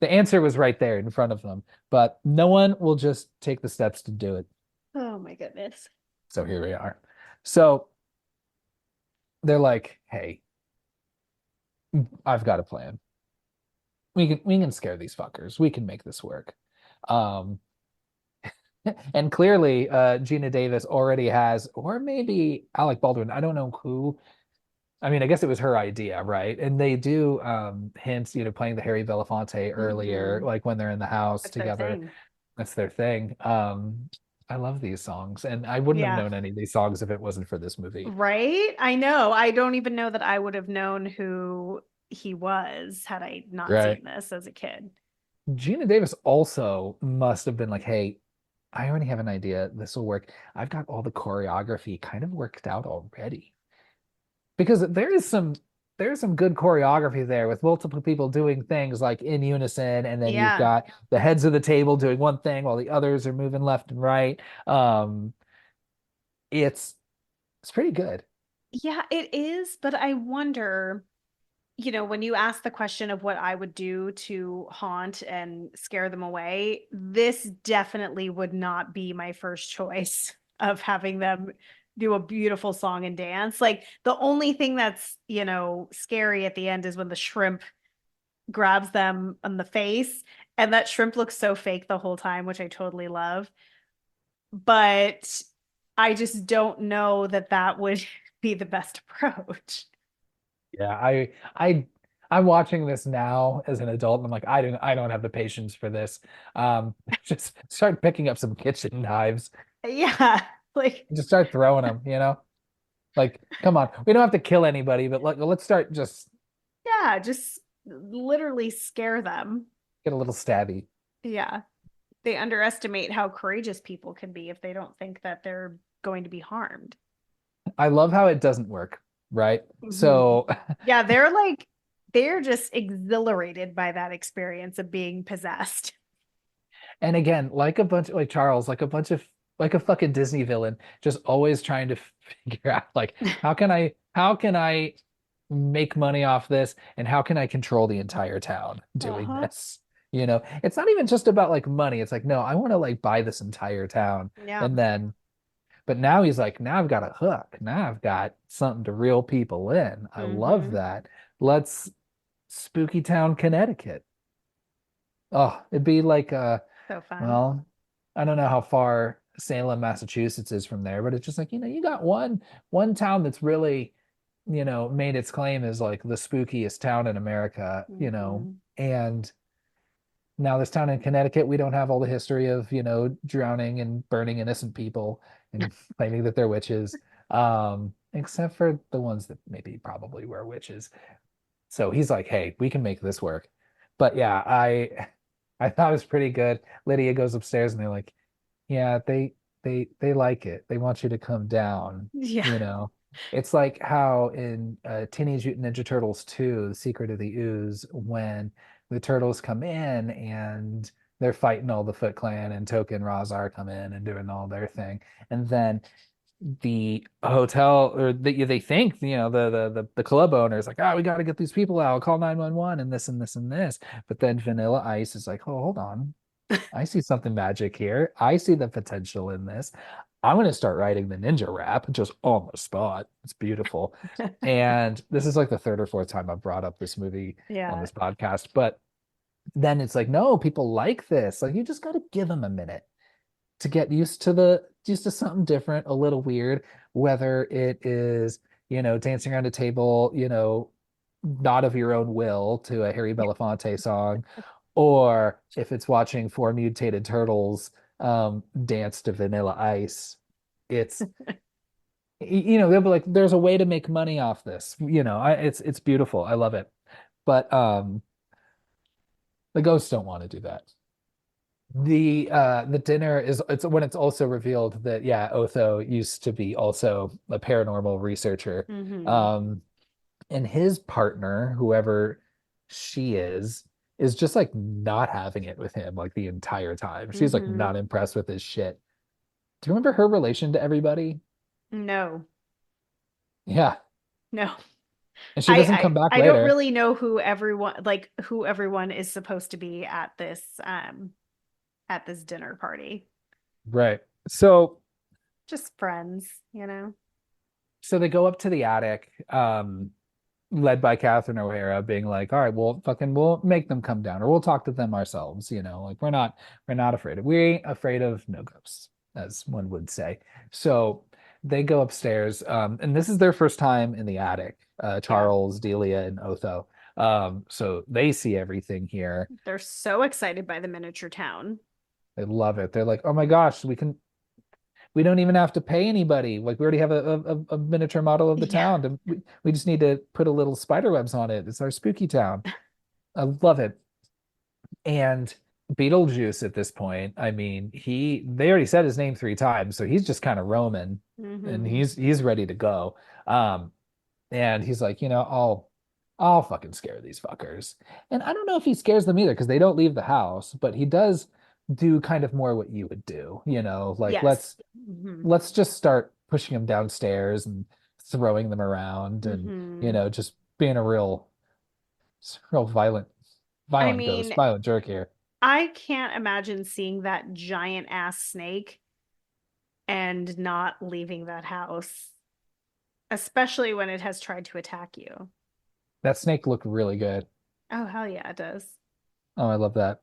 the answer was right there in front of them. But no one will just take the steps to do it. Oh my goodness. So here we are. So they're like, hey, I've got a plan. We can scare these fuckers. We can make this work. Um, and clearly, Gina Davis already has, or maybe Alec Baldwin. I don't know who. I mean, I guess it was her idea, right? And they do hints, playing the Harry Belafonte earlier, Hmm. like when they're in the house That's their together. thing. That's their thing. I love these songs, and I wouldn't have Yeah. known any of these songs if it wasn't for this movie. Right? I know. I don't even know that I would have known who he was had I not Right. seen this as a kid. Gina Davis also must have been like, hey, I already have an idea. This will work. I've got all the choreography kind of worked out already. Because there's some good choreography there with multiple people doing things like in unison, and then you've Yeah. got the heads of the table doing one thing while the others are moving left and right. Um, it's pretty good. Yeah, it is, but I wonder, when you ask the question of what I would do to haunt and scare them away, this definitely would not be my first choice of having them do a beautiful song and dance. Like the only thing that's, scary at the end is when the shrimp grabs them on the face, and that shrimp looks so fake the whole time, which I totally love. But I just don't know that that would be the best approach. Yeah, I'm watching this now as an adult, and I'm like, I don't have the patience for this. Just start picking up some kitchen knives Yeah, like and just start throwing them. Like, come on, we don't have to kill anybody, but let's start just Yeah, just literally scare them. Get a little stabby. Yeah. They underestimate how courageous people can be if they don't think that they're going to be harmed. I love how it doesn't work, right? Mhm. So, Yeah, they're just exhilarated by that experience of being possessed. and again, like a bunch like Charles, like a bunch of like a fucking Disney villain, just always trying to figure out like how can I make money off this and how can I control the entire town doing Uh-huh. this? It's not even just about like money. It's like, no, I want to like buy this entire town. Yeah. And then, but now he's like, now I've got a hook. Now I've got something to reel people in. I love Hmm. that. Let's Spooky Town, Connecticut. Oh, it'd be like So fun. well, I don't know how far Salem, Massachusetts is from there, but it's just like, you got one town that's really, made its claim as like the spookiest town in America, Hmm. and now this town in Connecticut, we don't have all the history of, drowning and burning innocent people and claiming that they're witches. Except for the ones that maybe probably were witches. So he's like, hey, we can make this work. But yeah, I thought it was pretty good. Lydia goes upstairs and they're like, yeah, they like it. They want you to come down, Yeah. you know. It's like how in Teenage Mutant Ninja Turtles 2, The Secret of the Ooze, when the turtles come in and they're fighting all the Foot Clan and Token and Razar come in and doing all their thing. And then the hotel or they think the club owner is like, we got to get these people out, call 911 and this and this and this, but then Vanilla Ice is like, oh, hold on, I see something magic here. I see the potential in this. I'm going to start writing the ninja rap just on the spot. It's beautiful. And this is like the third or fourth time I've brought up this movie on Yeah. this podcast, but then it's like, no, people like this, like you just got to give them a minute to get used to something different, a little weird, whether it is, dancing around a table, not of your own will to a Harry Belafonte song, or if it's watching four mutated turtles dance to Vanilla Ice. It's they'll be like, there's a way to make money off this. It's beautiful. I love it. But the ghosts don't want to do that. The dinner is it's when it's also revealed that yeah, Otho used to be also a paranormal researcher. Hmm. Um and his partner, whoever she is just like not having it with him like the entire time. She's like Hmm. not impressed with his shit. Do you remember her relation to everybody? No. Yeah. No. And she doesn't come back I don't later. really know who everyone is supposed to be at this dinner party. Right. So Just friends, you know. so they go up to the attic. Led by Catherine O'Hara being like, all right, we'll make them come down or we'll talk to them ourselves, like we're not afraid we ain't afraid of no ghosts, as one would say. So they go upstairs, and this is their first time in the attic, Yeah. Charles, Delia, and Otho. So they see everything here. They're so excited by the miniature town. They love it. They're like, oh my gosh, we don't even have to pay anybody. Like we already have a miniature model of the Yeah. town. And we just need to put a little spider webs on it. It's our spooky town. I love it. And Beetlejuice at this point, I mean, they already said his name three times, so he's just kind of roaming and Hmm. he's ready to go. Um, and he's like, I'll fucking scare these fuckers. And I don't know if he scares them either because they don't leave the house, but he does do kind of more what you would do, like Yes. let's Hmm. let's just start pushing them downstairs and throwing them around and Hmm. just being a real violent I violent ghost, mean, violent jerk here. I can't imagine seeing that giant ass snake and not leaving that house, especially when it has tried to attack you. That snake looked really good. Oh, hell yeah, it does. Oh, I love that.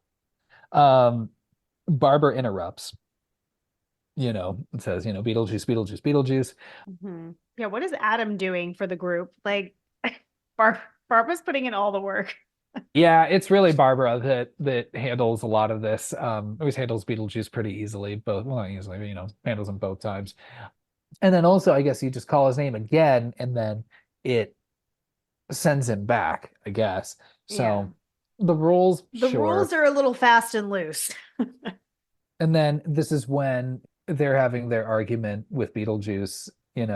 Um, Barber interrupts, and says, Beetlejuice, Beetlejuice, Beetlejuice. Hmm. Yeah, what is Adam doing for the group? Like, Barb Barbara's putting in all the work. Yeah, it's really Barbara that handles a lot of this. Always handles Beetlejuice pretty easily, both well, not easily, but, handles him both times. And then also, I guess you just call his name again, and then it sends him back, I guess. Yeah. So the rules, The rules sure. are a little fast and loose. And then this is when they're having their argument with Beetlejuice, in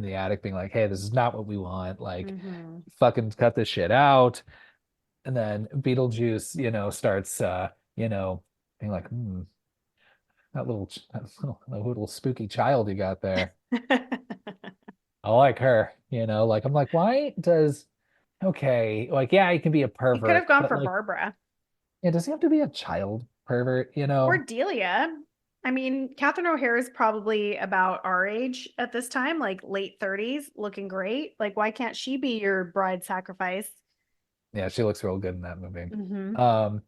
the attic, being like, hey, this is not what we want. Like, Hmm. fucking cut this shit out. And then Beetlejuice, starts, being like, that little spooky child you got there. I like her, like, I'm like, why does, okay, like, yeah, he can be a He could have pervert, gone but for like, Barbara yeah, does he have to be a child pervert, or Delia. I mean, Catherine O'Hara is probably about our age at this time, like late 30s, looking great. Like, why can't she be your bride sacrifice? Yeah, she looks real good in that movie. Hmm. Um,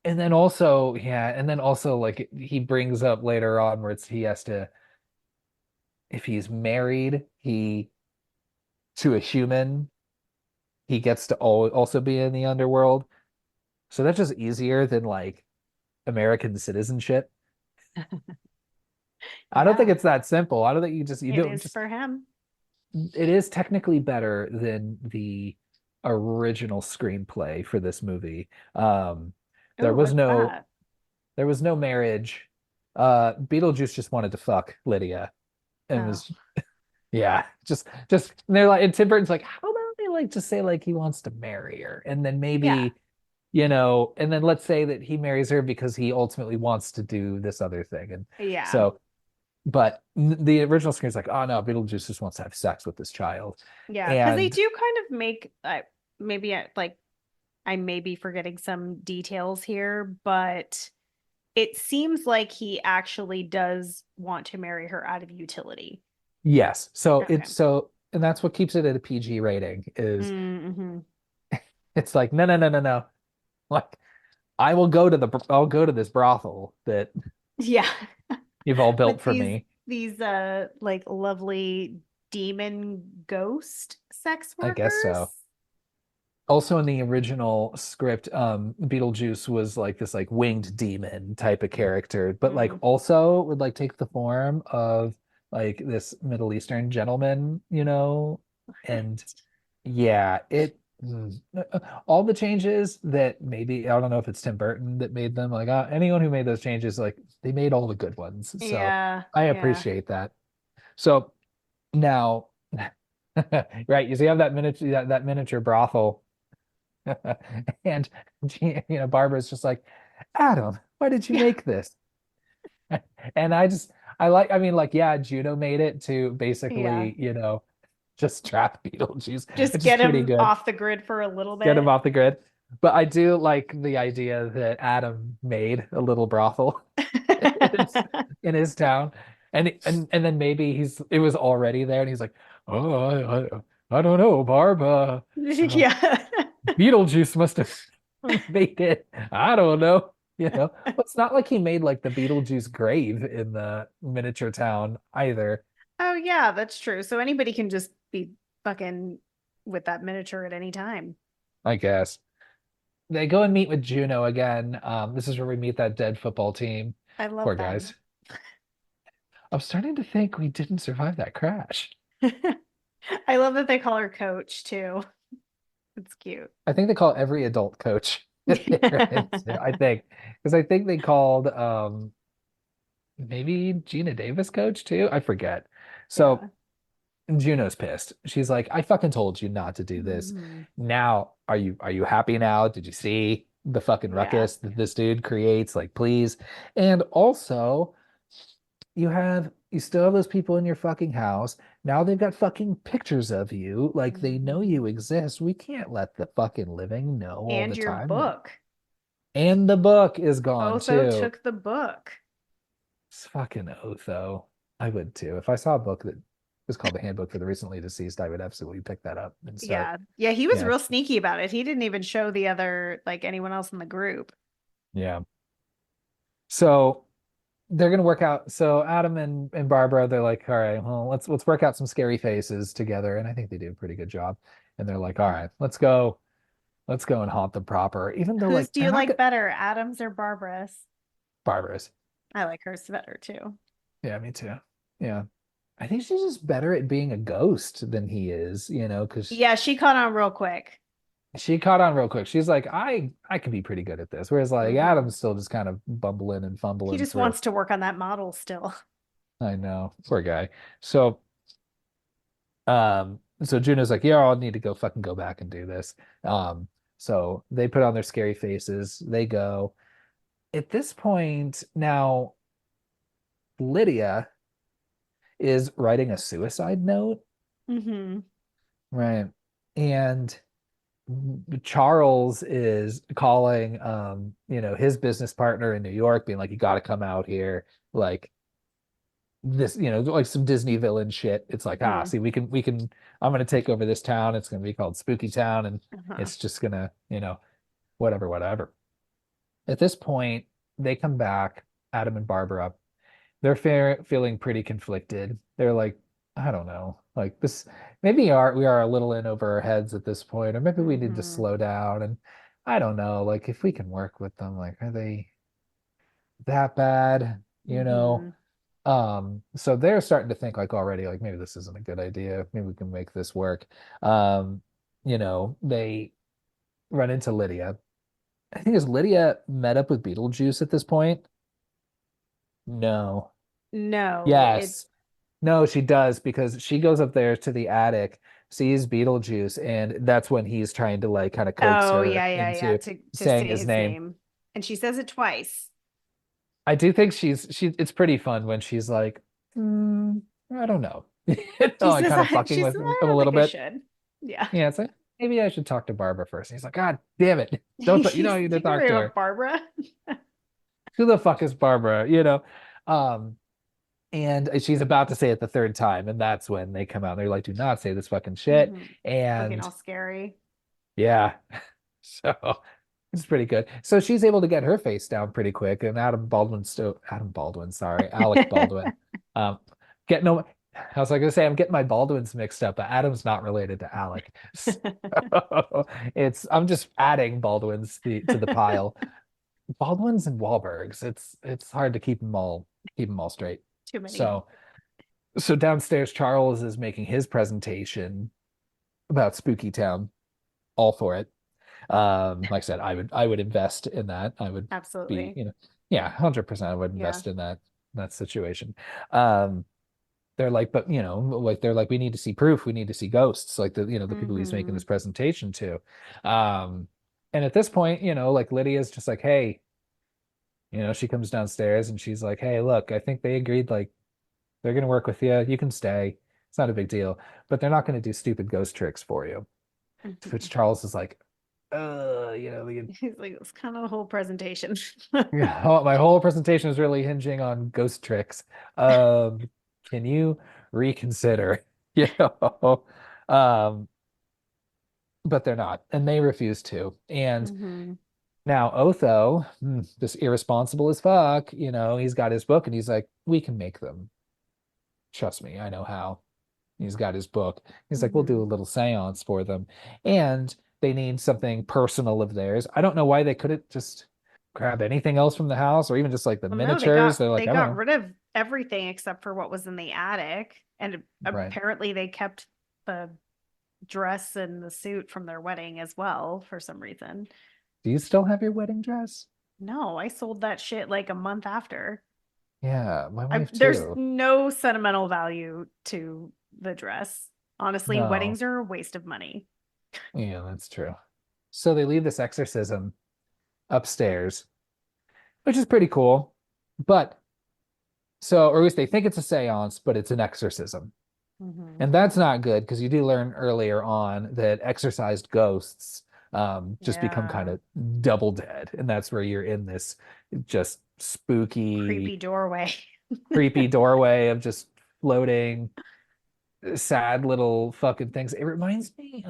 and then also, yeah, and then also like he brings up later on where he has to, if he's married, he to a human, he gets to also be in the underworld. So that's just easier than like American citizenship. I don't think Yeah, it's that simple. I don't think you it don't is just for him. it is technically better than the original screenplay for this movie. There Oh, was what's no that? there was no marriage. Beetlejuice just wanted to fuck Lydia and Oh, was just and they're like and Tim Burton's like, how about they like just say like he wants to marry her? And then yeah, maybe, and then let's say that he marries her because he ultimately wants to do this other thing. And yeah, so but the original screen is like, oh no, Beetlejuice just wants to have sex with this child. yeah. Because they And do kind of make, maybe like I may be forgetting some details here, but it seems like he actually does want to marry her out of utility. yes, so Okay. it's so and that's what keeps it at a PG rating is Mm-hmm. it's like, no, no, no, no, no. Like I'll go to this brothel that Yeah. you've all built With for these me. like lovely demon ghost sex I guess workers. so. Also in the original script, Beetlejuice was like this like winged demon type of character, but like Mm. also would like take the form of like this Middle Eastern gentleman, and yeah, all the changes that maybe I don't know if it's Tim Burton that made them like anyone who made those changes like they made all the good ones. So Yeah, I yeah, appreciate that. So now, right, you see, you have that miniature brothel. And Barbara's just like, Adam, why did you yeah, make this? And I mean, like, yeah, Juno made it to yeah. basically, just trap Beetlejuice, Just which is get pretty him good. off the grid for a little Get him bit. off the grid. But I do like the idea that Adam made a little brothel in his, in his town. And then maybe it was already there and he's like, oh, I don't know, Barb. Yeah. Beetlejuice must have made it. I don't know. Well, it's not like he made like the Beetlejuice grave in the miniature town either, Oh, yeah, that's true. So anybody can just be fucking with that miniature at any time. I guess. They go and meet with Juno again. This is where we meet that dead football team. I love Poor guys. them. I'm starting to think we didn't survive that crash. I love that they call her coach too. It's cute. I think they call every adult coach that they're into. I think because I think they called maybe Gina Davis coach too. I forget. So Yeah. Juno's pissed. She's like, I fucking told you not to do this. Mhm. Now, are you happy now? Did you see the fucking Yeah. ruckus that this dude creates? Like, please. And also, you still have those people in your fucking house. Now they've got fucking pictures of you. Like they know you Mhm. exist. We can't let the fucking living know all And the your time that book. and the book is gone Otho too. took the book. It's fucking Otho. I would too. If I saw a book that was called The Handbook for the Recently Deceased, I would absolutely pick that up and start. Yeah. Yeah, he was Yeah. real sneaky about it. He didn't even show the other, like anyone else in the group. Yeah. So they're gonna work out. So Adam and Barbara, they're like, all right, well, let's work out some scary faces together. And I think they do a pretty good job. And they're like, all right, let's go and haunt them proper. Even though Whose like do they're you not like good better, Adams or Barbara's? Barbara's. I like hers better too. Yeah, me too. Yeah. I think she's just better at being a ghost than he is, because Yeah, she caught on real quick. she caught on real quick. She's like, I could be pretty good at this. Whereas like Hmm. Adam's still just kind of bumbling and He fumbling just through. wants to work on that model still. I know, poor guy. So Juno's like, yeah, I'll need to go fucking go back and do this. So they put on their scary faces. They go. At this point, now Lydia is writing a suicide note, Hmm. right? And Charles is calling his business partner in New York, being like, you got to come out here. Like this, like some Disney villain shit. It's like, Hmm. see, we can I'm gonna take over this town. It's gonna be called Spooky Town, and Uh-huh. it's just gonna, whatever, whatever. At this point, they come back, Adam and Barbara. They're feeling pretty conflicted. They're like, I don't know, like this, maybe we are a little in over our heads at this point, or maybe we need to Hmm. slow down. And I don't know, like if we can work with them, like are they that bad? Hmm. So they're starting to think like already, like maybe this isn't a good idea. Maybe we can make this work. They run into Lydia. I think, has Lydia met up with Beetlejuice at this point? No. No, it. Yes. No, she does because she goes up there to the attic, sees Beetlejuice, and that's when he's trying to like kind of coax Oh her yeah, yeah, yeah. into To saying say his his name. name, and she says it twice. I do think it's pretty fun when she's like, "Hmm, I don't know." She Like says, kind of fucking she with says, him I a don't little think I bit. should. Yeah. Yeah, it's like maybe I should talk to Barbara first. And he's like, God damn it. Don't you know She's you need to thinking talk to about her. Barbara. Who the fuck is Barbara? Um, and she's about to say it the third time, and that's when they come out. They're like, do not say this fucking shit. Hmm. Looking And all scary. yeah, so it's pretty good. So she's able to get her face down pretty quick, and Adam Baldwin, sorry, Alec Baldwin. Um, get no, I was like gonna say I'm getting my Baldwins mixed up, but Adam's not related to Alec. So I'm just adding Baldwins to the pile. Baldwins and Wahlbergs. It's hard to keep them all straight. Too many. So so downstairs, Charles is making his presentation about Spooky Town. All for it. Like I said, I would invest in that. I would be, Absolutely. yeah, 100% I would Yeah. invest in that situation. Um, they're like, but like they're like, we need to see proof, we need to see ghosts, like the people he's making Hmm. this presentation to. Um, and at this point, like Lydia's just like, hey, she comes downstairs and she's like, hey, look, I think they agreed, like they're gonna work with you. You can stay. It's not a big deal, but they're not gonna do stupid ghost tricks for you. To which Hmm. Charles is like, He's like, it's kind of the whole presentation. yeah, my whole presentation is really hinging on ghost tricks. Um, can you reconsider? You know, um, but they're not, and they refuse to. And Hmm. now Otho, just irresponsible as fuck, he's got his book and he's like, we can make them. Trust me, I know how. He's got his book. He's like, we'll do Hmm. a little seance for them. And they need something personal of theirs. I don't know why they couldn't just grab anything else from the house or even just like the Well, no, miniatures. They're they like, I don't got know. rid of everything except for what was in the attic, and Right. apparently they kept the dress and the suit from their wedding as well for some reason. Do you still have your wedding dress? No, I sold that shit like a month after. Yeah, my wife There's too. no sentimental value to the dress. Honestly, No. weddings are a waste of money. Yeah, that's true. So they leave this exorcism upstairs, which is pretty cool. But or at least they think it's a seance, but it's an exorcism. Hmm. And that's not good because you do learn earlier on that exorcised ghosts just become kind Yeah. of double dead. And that's where you're in this just spooky, Creepy doorway. creepy doorway of just floating, sad little fucking things. It reminds me,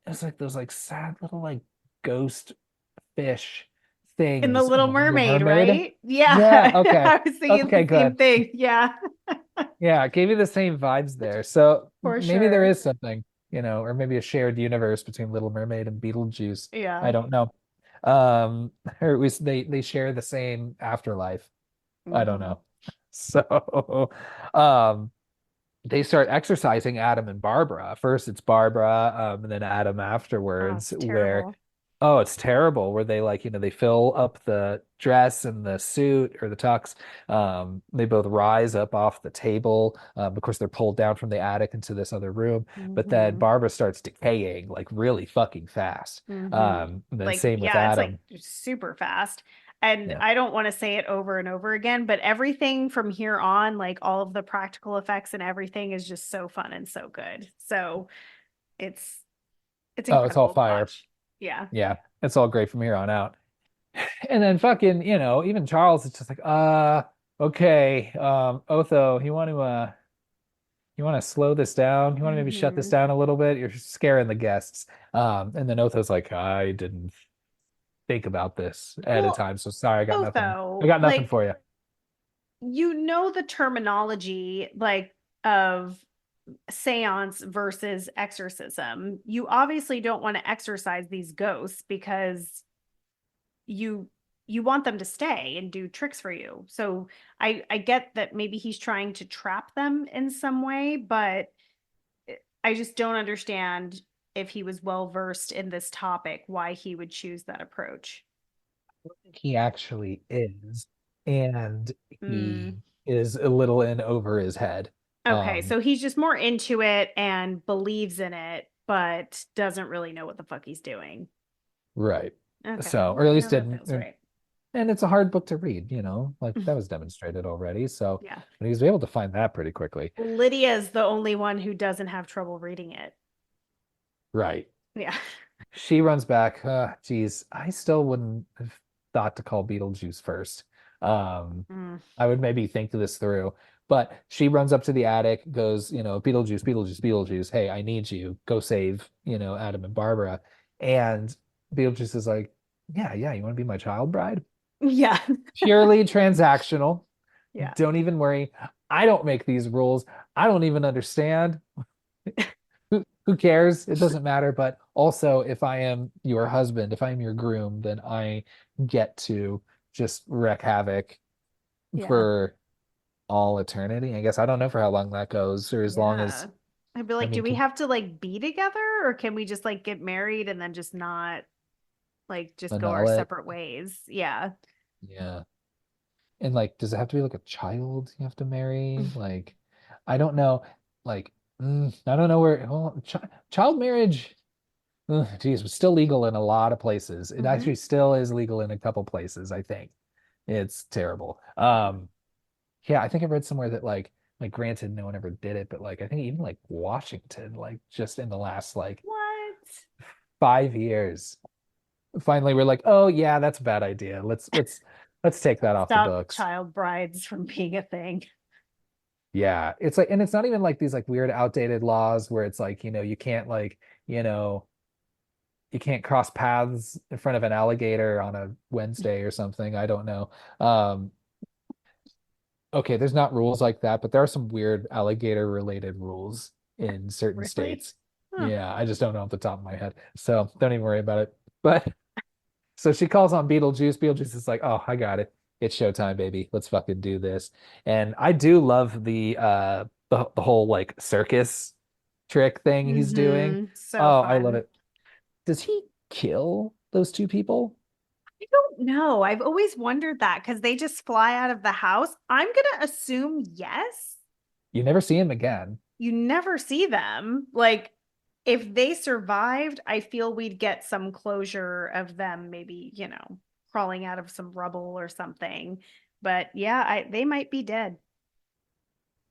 it's like those like sad little like ghost fish In The things in Little The Little Mermaid, Mermaid. right? Yeah. Yeah, okay. I was thinking Okay, the same good. thing. Yeah, Yeah, it gave me the same vibes there. So for maybe there sure. is something, or maybe a shared universe between Little Mermaid and Beetlejuice. I Yeah. don't know. Or at least they share the same afterlife. I don't Hmm. know. So, um, they start exercising Adam and Barbara. First it's Barbara, and then Adam Oh, afterwards, it's where terrible. oh, it's terrible, where they like, they fill up the dress and the suit or the tux. They both rise up off the table. Of course, they're pulled down from the attic into this other room, but then Hmm. Barbara starts decaying like really fucking fast. Hmm. And then Like, same with yeah, it's like Adam. super fast. And Yeah. I don't want to say it over and over again, but everything from here on, like all of the practical effects and everything is just so fun and so good. So it's it's Oh, it's all incredible to fire. watch. Yeah. Yeah, it's all great from here on out. And then fucking, even Charles is just like, okay, Otho, you want to slow this down? You want to maybe shut this Hmm. down a little bit? You're scaring the guests. And then Otho's like, I didn't think about this ahead of Well, time, so sorry, I got nothing. I Otho, got nothing like for you. you know the terminology like of seance versus exorcism. You obviously don't want to exorcise these ghosts because you you want them to stay and do tricks for you. So I get that maybe he's trying to trap them in some way, but I just don't understand if he was well versed in this topic, why he would choose that approach. Think he actually is, and Mm. he is a little in over his head. Okay, Um, so he's just more into it and believes in it, but doesn't really know what the fuck he's doing. right. Okay, So, or well, at yeah, least that didn't. feels right. And it's a hard book to read, like that was demonstrated already. So, Yeah. but he was able to find that pretty quickly. Lydia is the only one who doesn't have trouble reading it. Right. Yeah. She runs back. Geez, I still wouldn't have thought to call Beetlejuice first. Um, Mm. I would maybe think this through. But she runs up to the attic, goes, Beetlejuice, Beetlejuice, Beetlejuice. Hey, I need you. Go save, Adam and Barbara. And Beetlejuice is like, yeah, yeah, you want to be my child bride? Yeah. Purely transactional. Yeah. Don't even worry. I don't make these rules. I don't even understand. Who cares? It doesn't matter. But also, if I am your husband, if I am your groom, then I get to just wreak havoc Yeah. for all eternity. I guess I don't know for how long that goes, or as long as Yeah. I'd be I like, do mean, we have to like be together or can we just like get married and then just not like just go our annul it. separate ways? Yeah. Yeah. And like, does it have to be like a child you have to marry? Like, I don't know. Like, I don't know where. Well, child marriage. Geez, was still legal in a lot of places. It Hmm. actually still is legal in a couple places, I think. It's terrible. Yeah, I think I read somewhere that like granted no one ever did it, but like I think even like Washington, like just in the last like What? 5 years, finally we're like, oh yeah, that's a bad idea. Let's take that off the Stop books. child brides from being a thing. Yeah, it's like, and it's not even like these like weird outdated laws where it's like, you can't like, you know, you can't cross paths in front of an alligator on a Wednesday or something. I don't know. Um, okay, there's not rules like that, but there are some weird alligator related rules in certain Really? states. Huh. Yeah, I just don't know off the top of my head. So don't even worry about it. But so she calls on Beetlejuice. Beetlejuice is like, oh, I got it. It's showtime, baby. Let's fucking do this. And I do love the whole like circus trick thing he's doing. Hmm. So Oh, I love fun. it. Does he kill those two people? I don't know. I've always wondered that because they just fly out of the house. I'm gonna assume yes. You never see him again. You never see them. Like, if they survived, I feel we'd get some closure of them maybe, crawling out of some rubble or something. But yeah, they might be dead.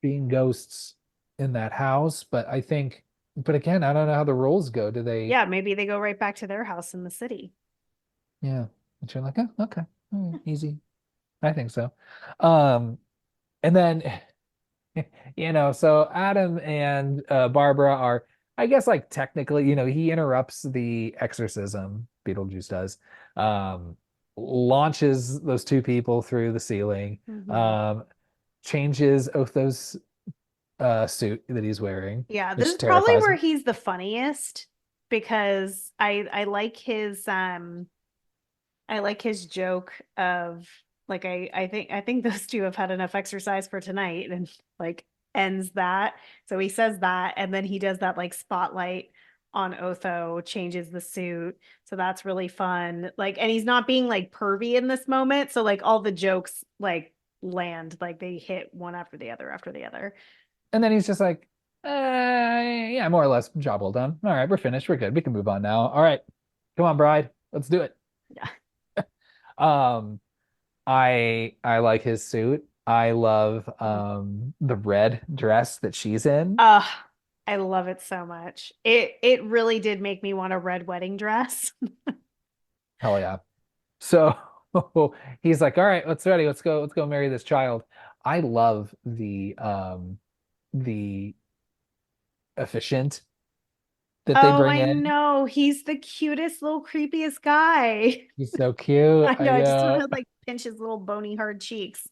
Being ghosts in that house, but again, I don't know how the rules go. Do they, Yeah, maybe they go right back to their house in the city. yeah. And you're like, oh, okay, easy. I think so. Um, and then, so Adam and Barbara are, I guess, like technically, he interrupts the exorcism, Beetlejuice does, um, launches those two people through the ceiling, Hmm. um, changes Otho's suit that he's wearing, Yeah, this which is probably terrifies where him. he's the funniest because I like his I like his joke of like I think those two have had enough exercise for tonight and like ends that. So he says that, and then he does that like spotlight on Otho, changes the suit. So that's really fun. Like, and he's not being like pervy in this moment. So like all the jokes like land, like they hit one after the other after the other. And then he's just like, yeah, more or less, job well done. All right, we're finished. We're good. We can move on now. All right, come on, bride. Let's do it. Yeah. Um, I like his suit. I love the red dress that she's in. Uh, I love it so much. It really did make me want a red wedding dress. Hell yeah. So he's like, all right, let's ready. Let's go marry this child. I love the efficient that they Oh, bring I in. know. He's the cutest little creepiest guy. He's so cute. I I know. I just want know. to like pinch his little bony hard cheeks.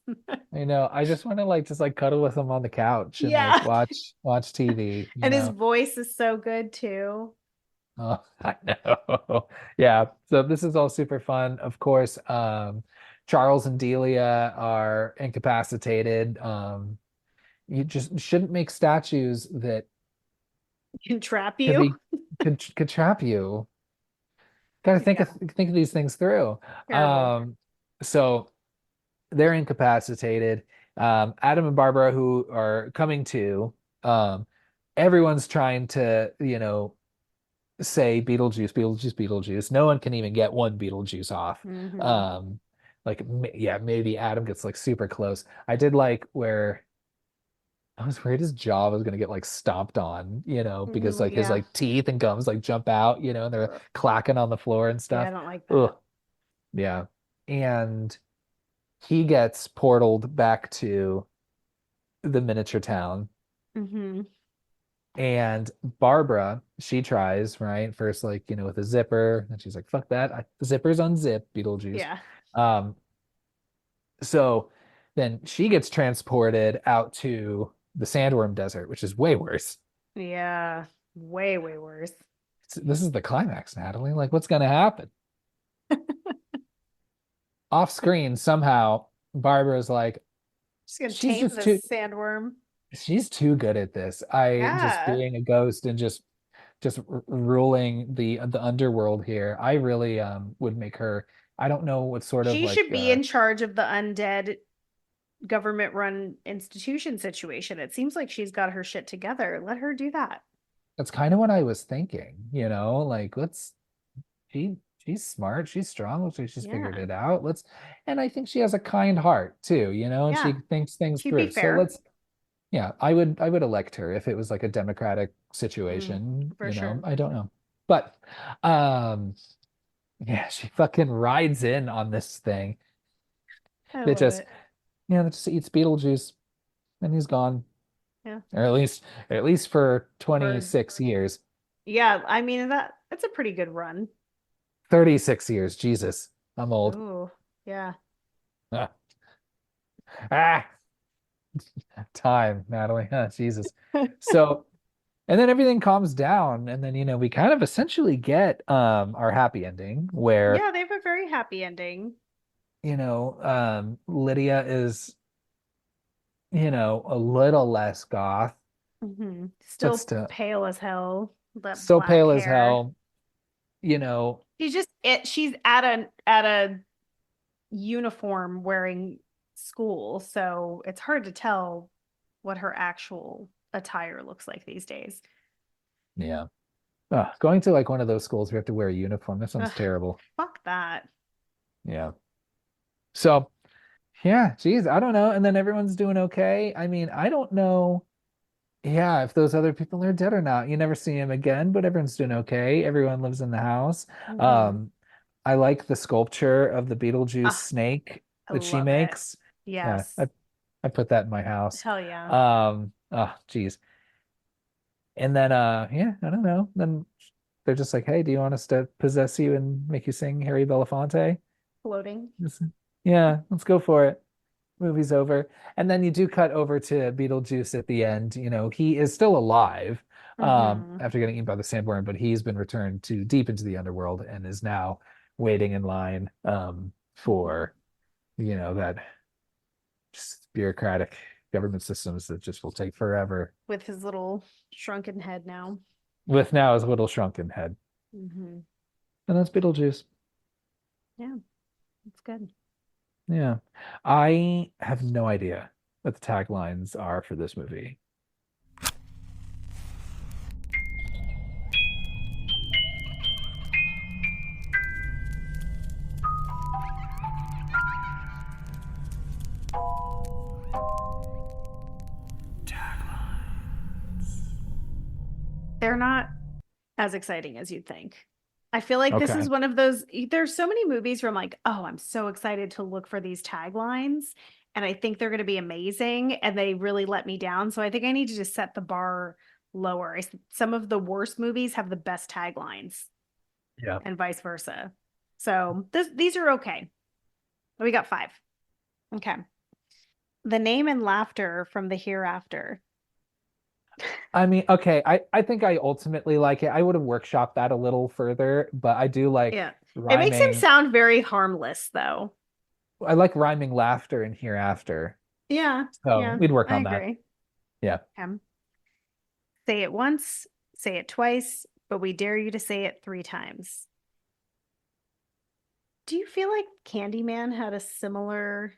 I know. I just want to like just like cuddle with him on the couch and like Yeah. watch TV, you And his know. voice is so good too. Oh, I know. Yeah. So this is all super fun. Of course, Charles and Delia are incapacitated. You just shouldn't make statues that Can trap could you. be could trap you. Got to Yeah. think of these things through. Terrible. So they're incapacitated. Adam and Barbara, who are coming to, everyone's trying to, say Beetlejuice, Beetlejuice, Beetlejuice. No one can even get one Beetlejuice off. Hmm. Um, yeah, maybe Adam gets like super close. I did like where I was worried his jaw was gonna get like stomped on, because like his Yeah. like teeth and gums like jump out, and they're Ugh. clacking on the floor and Yeah, I stuff. don't like that. Ugh, yeah. And he gets portaled back to the miniature town. Hmm. And Barbara, she tries, right? First, like, with a zipper, and she's like, fuck that. The zipper's unzip, Beetlejuice. Yeah. Um, so then she gets transported out to the Sandworm Desert, which is way worse. Yeah. Way, way worse. This is the climax, Natalie. Like, what's gonna happen? Off screen, somehow, Barbara's like, Just gonna she's tame just this too sandworm. she's too good at this. I just Yeah. being a ghost and just ruling the underworld here. I really would make her. I don't know what sort of She like should be in charge of the undead government run institution situation. It seems like she's got her shit together. Let her do that. that's kind of what I was thinking, like she she's smart, she's strong, looks like she's figured Yeah. it out. And I think she has a kind heart too, and Yeah. she thinks things She'd be through. So fair. yeah, I would elect her if it was like a democratic Mm, situation, for sure. I don't know. But um yeah, she fucking rides in on this thing I that love just it. that just eats Beetlejuice and he's gone. Yeah. Or at least for For 26 years. yeah, I mean that's a pretty good run. 36 years. Jesus. I'm old. Oh, yeah. Ah, ah, time, Natalie. Ah, Jesus. So, and then everything calms down, and then we kind of essentially get our happy ending where Yeah, they have a very happy ending. Lydia is a little less goth, but Still still pale as hell. That so black pale as hair. hell. You know, She's at a uniform wearing school, so it's hard to tell what her actual attire looks like these days. yeah. Going to like one of those schools where you have to wear a uniform. That sounds Ugh, terrible. fuck that. Yeah. So, yeah, geez, I don't know. And then everyone's doing okay. I mean, I don't know, yeah, if those other people are dead or not. You never see them again, but everyone's doing okay. Everyone lives in the house. Hmm. Um, I like the sculpture of the Beetlejuice Ah, snake I that she love it. makes. Yeah, Yes. I put that in my house. Hell yeah. Oh, geez. And then yeah, I don't know. Then they're just like, hey, do you want us to possess you and make you sing Harry Belafonte? Floating. Just- Yeah, let's go for it. Movie's over. And then you do cut over to Beetlejuice at the end. He is still alive Hmm. after getting eaten by the sandworm, but he's been returned to deep into the underworld and is now waiting in line for, that just bureaucratic government systems that just will take forever. with his little shrunken head now. With now his little shrunken head. Hmm. And that's Beetlejuice. Yeah, it's good. Yeah. I have no idea what the taglines are for this movie. They're not as exciting as you'd think. I feel like this Okay. is one of those, there's so many movies where I'm like, oh, I'm so excited to look for these taglines. And I think they're going to be amazing. And they really let me down. So I think I need to just set the bar lower. Some of the worst movies have the best taglines Yeah. and vice versa. So these are okay. We got five. Okay. The name and laughter from the hereafter. I mean, okay, I think I ultimately like it. I would have workshopped that a little further, but I do like Yeah. It makes him rhyming. sound very harmless, though. I like rhyming laughter and hereafter. Yeah. So Yeah. we'd work I on that. agree. Yeah. Okay. Say it once, say it twice, but we dare you to say it three times. Do you feel like Candyman had a similar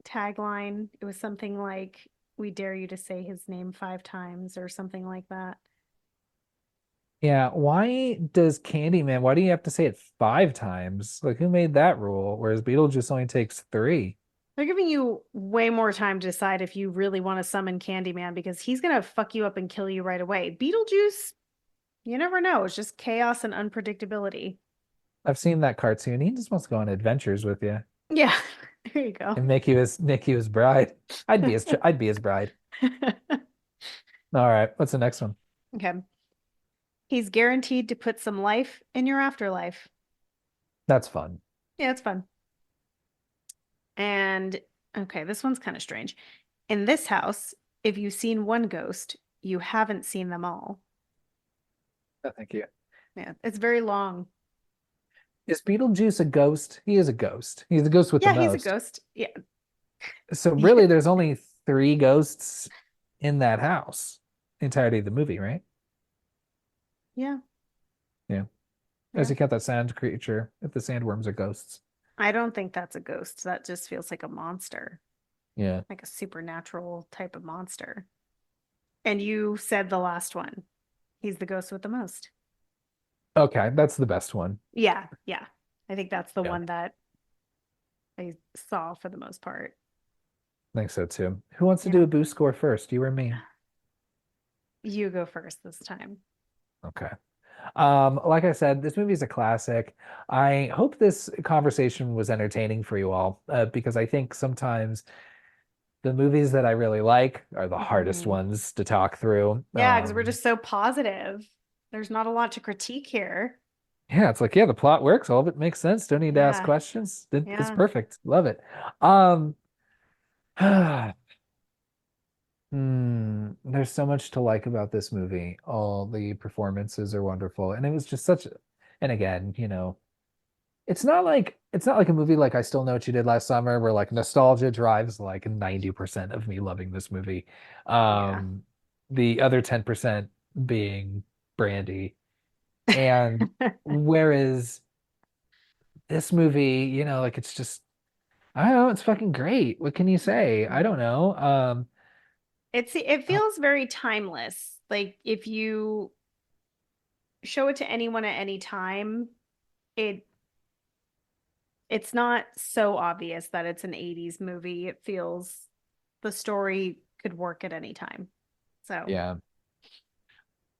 tagline? It was something like, we dare you to say his name five times or something like that. Yeah. Why do you have to say it 5 times? Like, who made that rule? Whereas Beetlejuice only takes three. They're giving you way more time to decide if you really want to summon Candyman because he's going to fuck you up and kill you right away. Beetlejuice, you never know. It's just chaos and unpredictability. I've seen that cartoon. He just wants to go on adventures with you Yeah, there you go. and make you his bride. I'd be his bride. All right. What's the next one? Okay. He's guaranteed to put some life in your afterlife. That's fun. Yeah, it's fun. And okay, this one's kind of strange. In this house, if you've seen one ghost, you haven't seen them all. No, thank you. Yeah, it's very long. Is Beetlejuice a ghost? He is a ghost. He's a ghost with the Yeah, he's a most. ghost. Yeah. So Yeah. really, there's only three ghosts in that house, the entirety of the movie, right? Yeah. Yeah. As Yeah. you count that sand creature, if the sandworms are ghosts. I don't think that's a ghost. That just feels like a monster, Yeah. like a supernatural type of monster. And you said the last one. He's the ghost with the most. Okay, that's the best one. Yeah. Yeah. I think that's the Yeah, one that I saw for the most part. I think so too. Who wants to do Yeah. a boost score first? You or me? You go first this time. Okay. Like I said, this movie is a classic. I hope this conversation was entertaining for you all, because I think sometimes the movies that I really like are the hardest Hmm. ones to talk through. Yeah, because we're just so positive. There's not a lot to critique here. Yeah, it's like, yeah, the plot works. All of it makes sense. Don't need to ask Yeah. questions. It's Yeah. perfect. Love it. Um, there's so much to like about this movie. All the performances are wonderful. And it was just and again, it's not like a movie like I Still Know What You Did Last Summer, where like nostalgia drives like 90% of me loving this movie. Yeah. Um, the other 10% being Brandy. And whereas this movie, like it's just I don't know, it's fucking great. What can you say? I don't know. It Oh, feels very timeless. Like if you show it to anyone at any time, it it's not so obvious that it's an 80s movie. It feels the story could work at any time. So, yeah.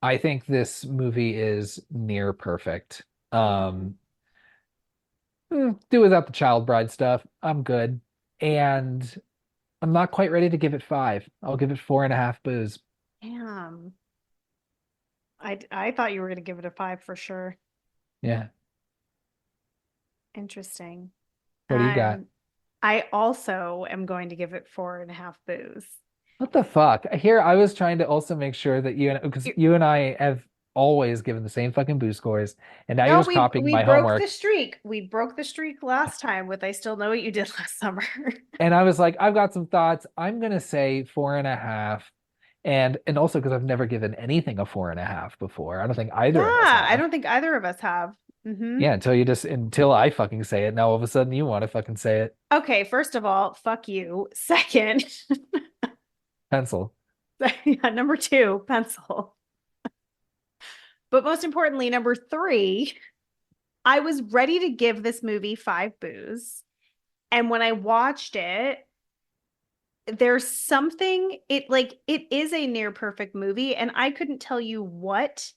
I think this movie is near perfect. mhm. Do without the child bride stuff. I'm good. And I'm not quite ready to give it 5. I'll give it 4.5 booze. Damn. I thought you were going to give it a 5 for sure. Yeah. Interesting. What do you got? Um, I also am going to give it 4.5 booze. What the fuck? Here, I was trying to also make sure that because You- you and I have always giving the same fucking boo scores, and now you're No, just copying we my broke homework. the streak. We broke the streak last time with I Still Know What You Did Last Summer. And I was like, I've got some thoughts. I'm gonna say 4.5. And also because I've never given anything a 4.5 before. I don't think Yeah, either of us I have. don't think either of us have. Yeah, until I fucking say it. Now all of a sudden you want to fucking say it. Okay, first of all, fuck you. Second, Pencil. yeah, number two, pencil. But most importantly, number three, I was ready to give this movie 5 boos. And when I watched it, there's something, it is a near perfect movie. And I couldn't tell you what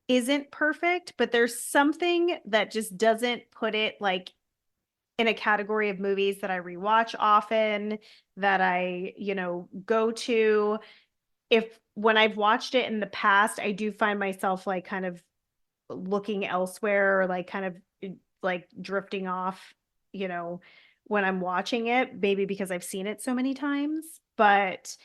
isn't perfect, but there's something that just doesn't put it like in a category of movies that I rewatch often, that I, go to. If when I've watched it in the past, I do find myself like kind of looking elsewhere, or like kind of like drifting off, you know, when I'm watching it, maybe because I've seen it so many times. But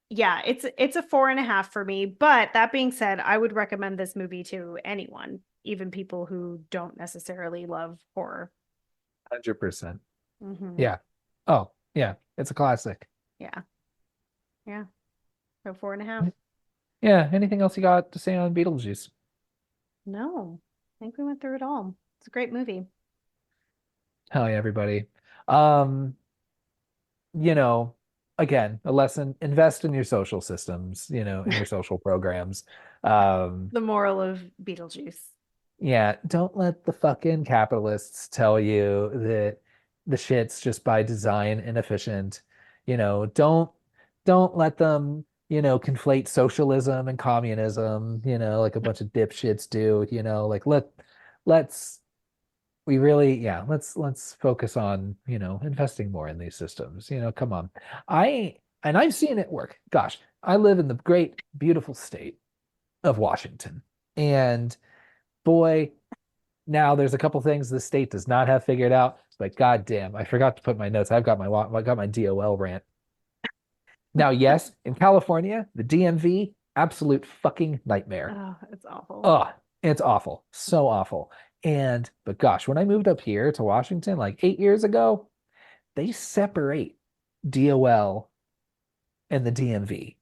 yeah, it's a 4.5 for me. But that being said, I would recommend this movie to anyone, even people who don't necessarily love horror. 100%. Hmm. Yeah. Oh, yeah. It's a classic. Yeah. Yeah. So 4.5. Yeah. Anything else you got to say on Beetlejuice? No, I think we went through it all. It's a great movie. Hell yeah, everybody. Um, you know, again, a lesson, invest in your social systems, in your social programs. Um, The moral of Beetlejuice. yeah, don't let the fucking capitalists tell you that the shit's just by design inefficient. Don't let them, conflate socialism and communism, like a bunch of dipshits do, like let's we really, yeah, let's focus on, investing more in these systems. Come on. I've seen it work. Gosh, I live in the great, beautiful state of Washington. And boy, now there's a couple things the state does not have figured out, but goddamn, I forgot to put my notes. I got my DOL rant. Now, yes, in California, the DMV, absolute fucking nightmare. Oh, it's awful. Oh, it's awful. So awful. But gosh, when I moved up here to Washington like 8 years ago, they separate DOL and the DMV.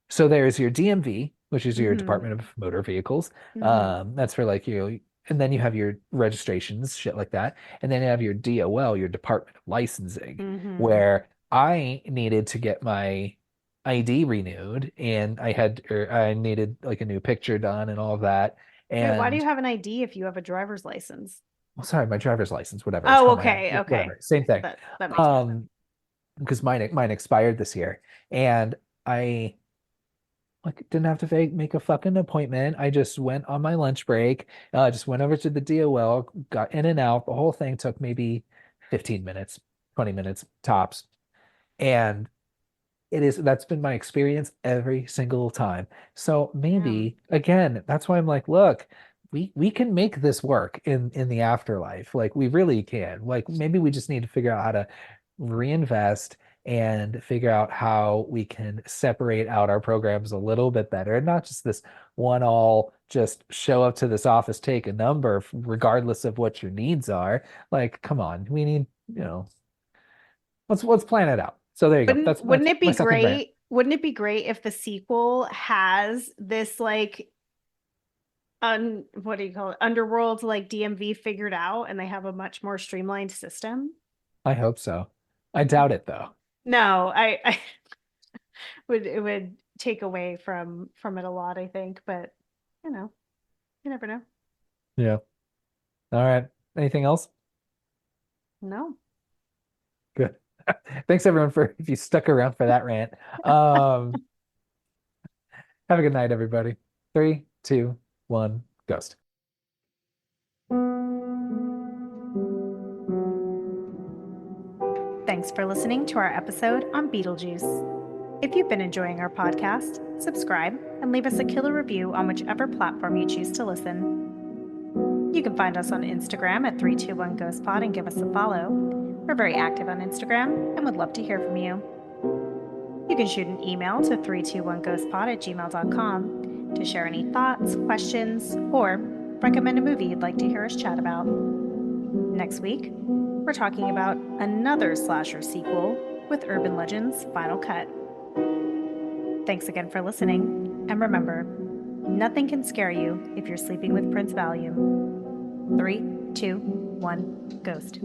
So there's your DMV, which is your Hmm. Department of Motor Vehicles. Hmm. That's for like and then you have your registrations, shit like that. And then you have your DOL, your Department of Licensing, Hmm. where I needed to get my ID renewed, and I needed like a new picture done and all of that. Wait, why do you And have an ID if you have a driver's license? well, sorry, my driver's license, whatever. It's Oh, called okay, okay. whatever, same thing. That makes more sense. Um, because mine expired this year, and I like didn't have to make a fucking appointment. I just went on my lunch break, just went over to the DOL, got in and out. The whole thing took maybe 15 minutes, 20 minutes tops. And that's been my experience every single time. So Damn. maybe again, that's why I'm like, look, we can make this work in the afterlife. Like we really can. Like maybe we just need to figure out how to reinvest and figure out how we can separate out our programs a little bit better, and not just this one all just show up to this office, take a number regardless of what your needs are. Like, come on, we need, let's plan it out. So there you go. That's Wouldn't it my be second rant. great? Wouldn't it be great if the sequel has this like what do you call it? Underworld like DMV figured out and they have a much more streamlined system? I hope so. I doubt it though. No, I would it would take away from it a lot, I think, but you know, you never know. Yeah. All right. Anything else? No. Good. Thanks everyone for if you stuck around for that rant. Um, have a good night, everybody. Three, two, one, ghost. Thanks for listening to our episode on Beetlejuice. If you've been enjoying our podcast, subscribe and leave us a killer review on whichever platform you choose to listen. You can find us on Instagram at 321GhostPod and give us a follow. We're very active on Instagram and would love to hear from you. You can shoot an email to 321ghostpod@gmail.com, to share any thoughts, questions, or recommend a movie you'd like to hear us chat about. Next week, we're talking about another slasher sequel with Urban Legends Final Cut. Thanks again for listening, and remember, nothing can scare you if you're sleeping with Prince Valium. 3, 2, 1, ghost.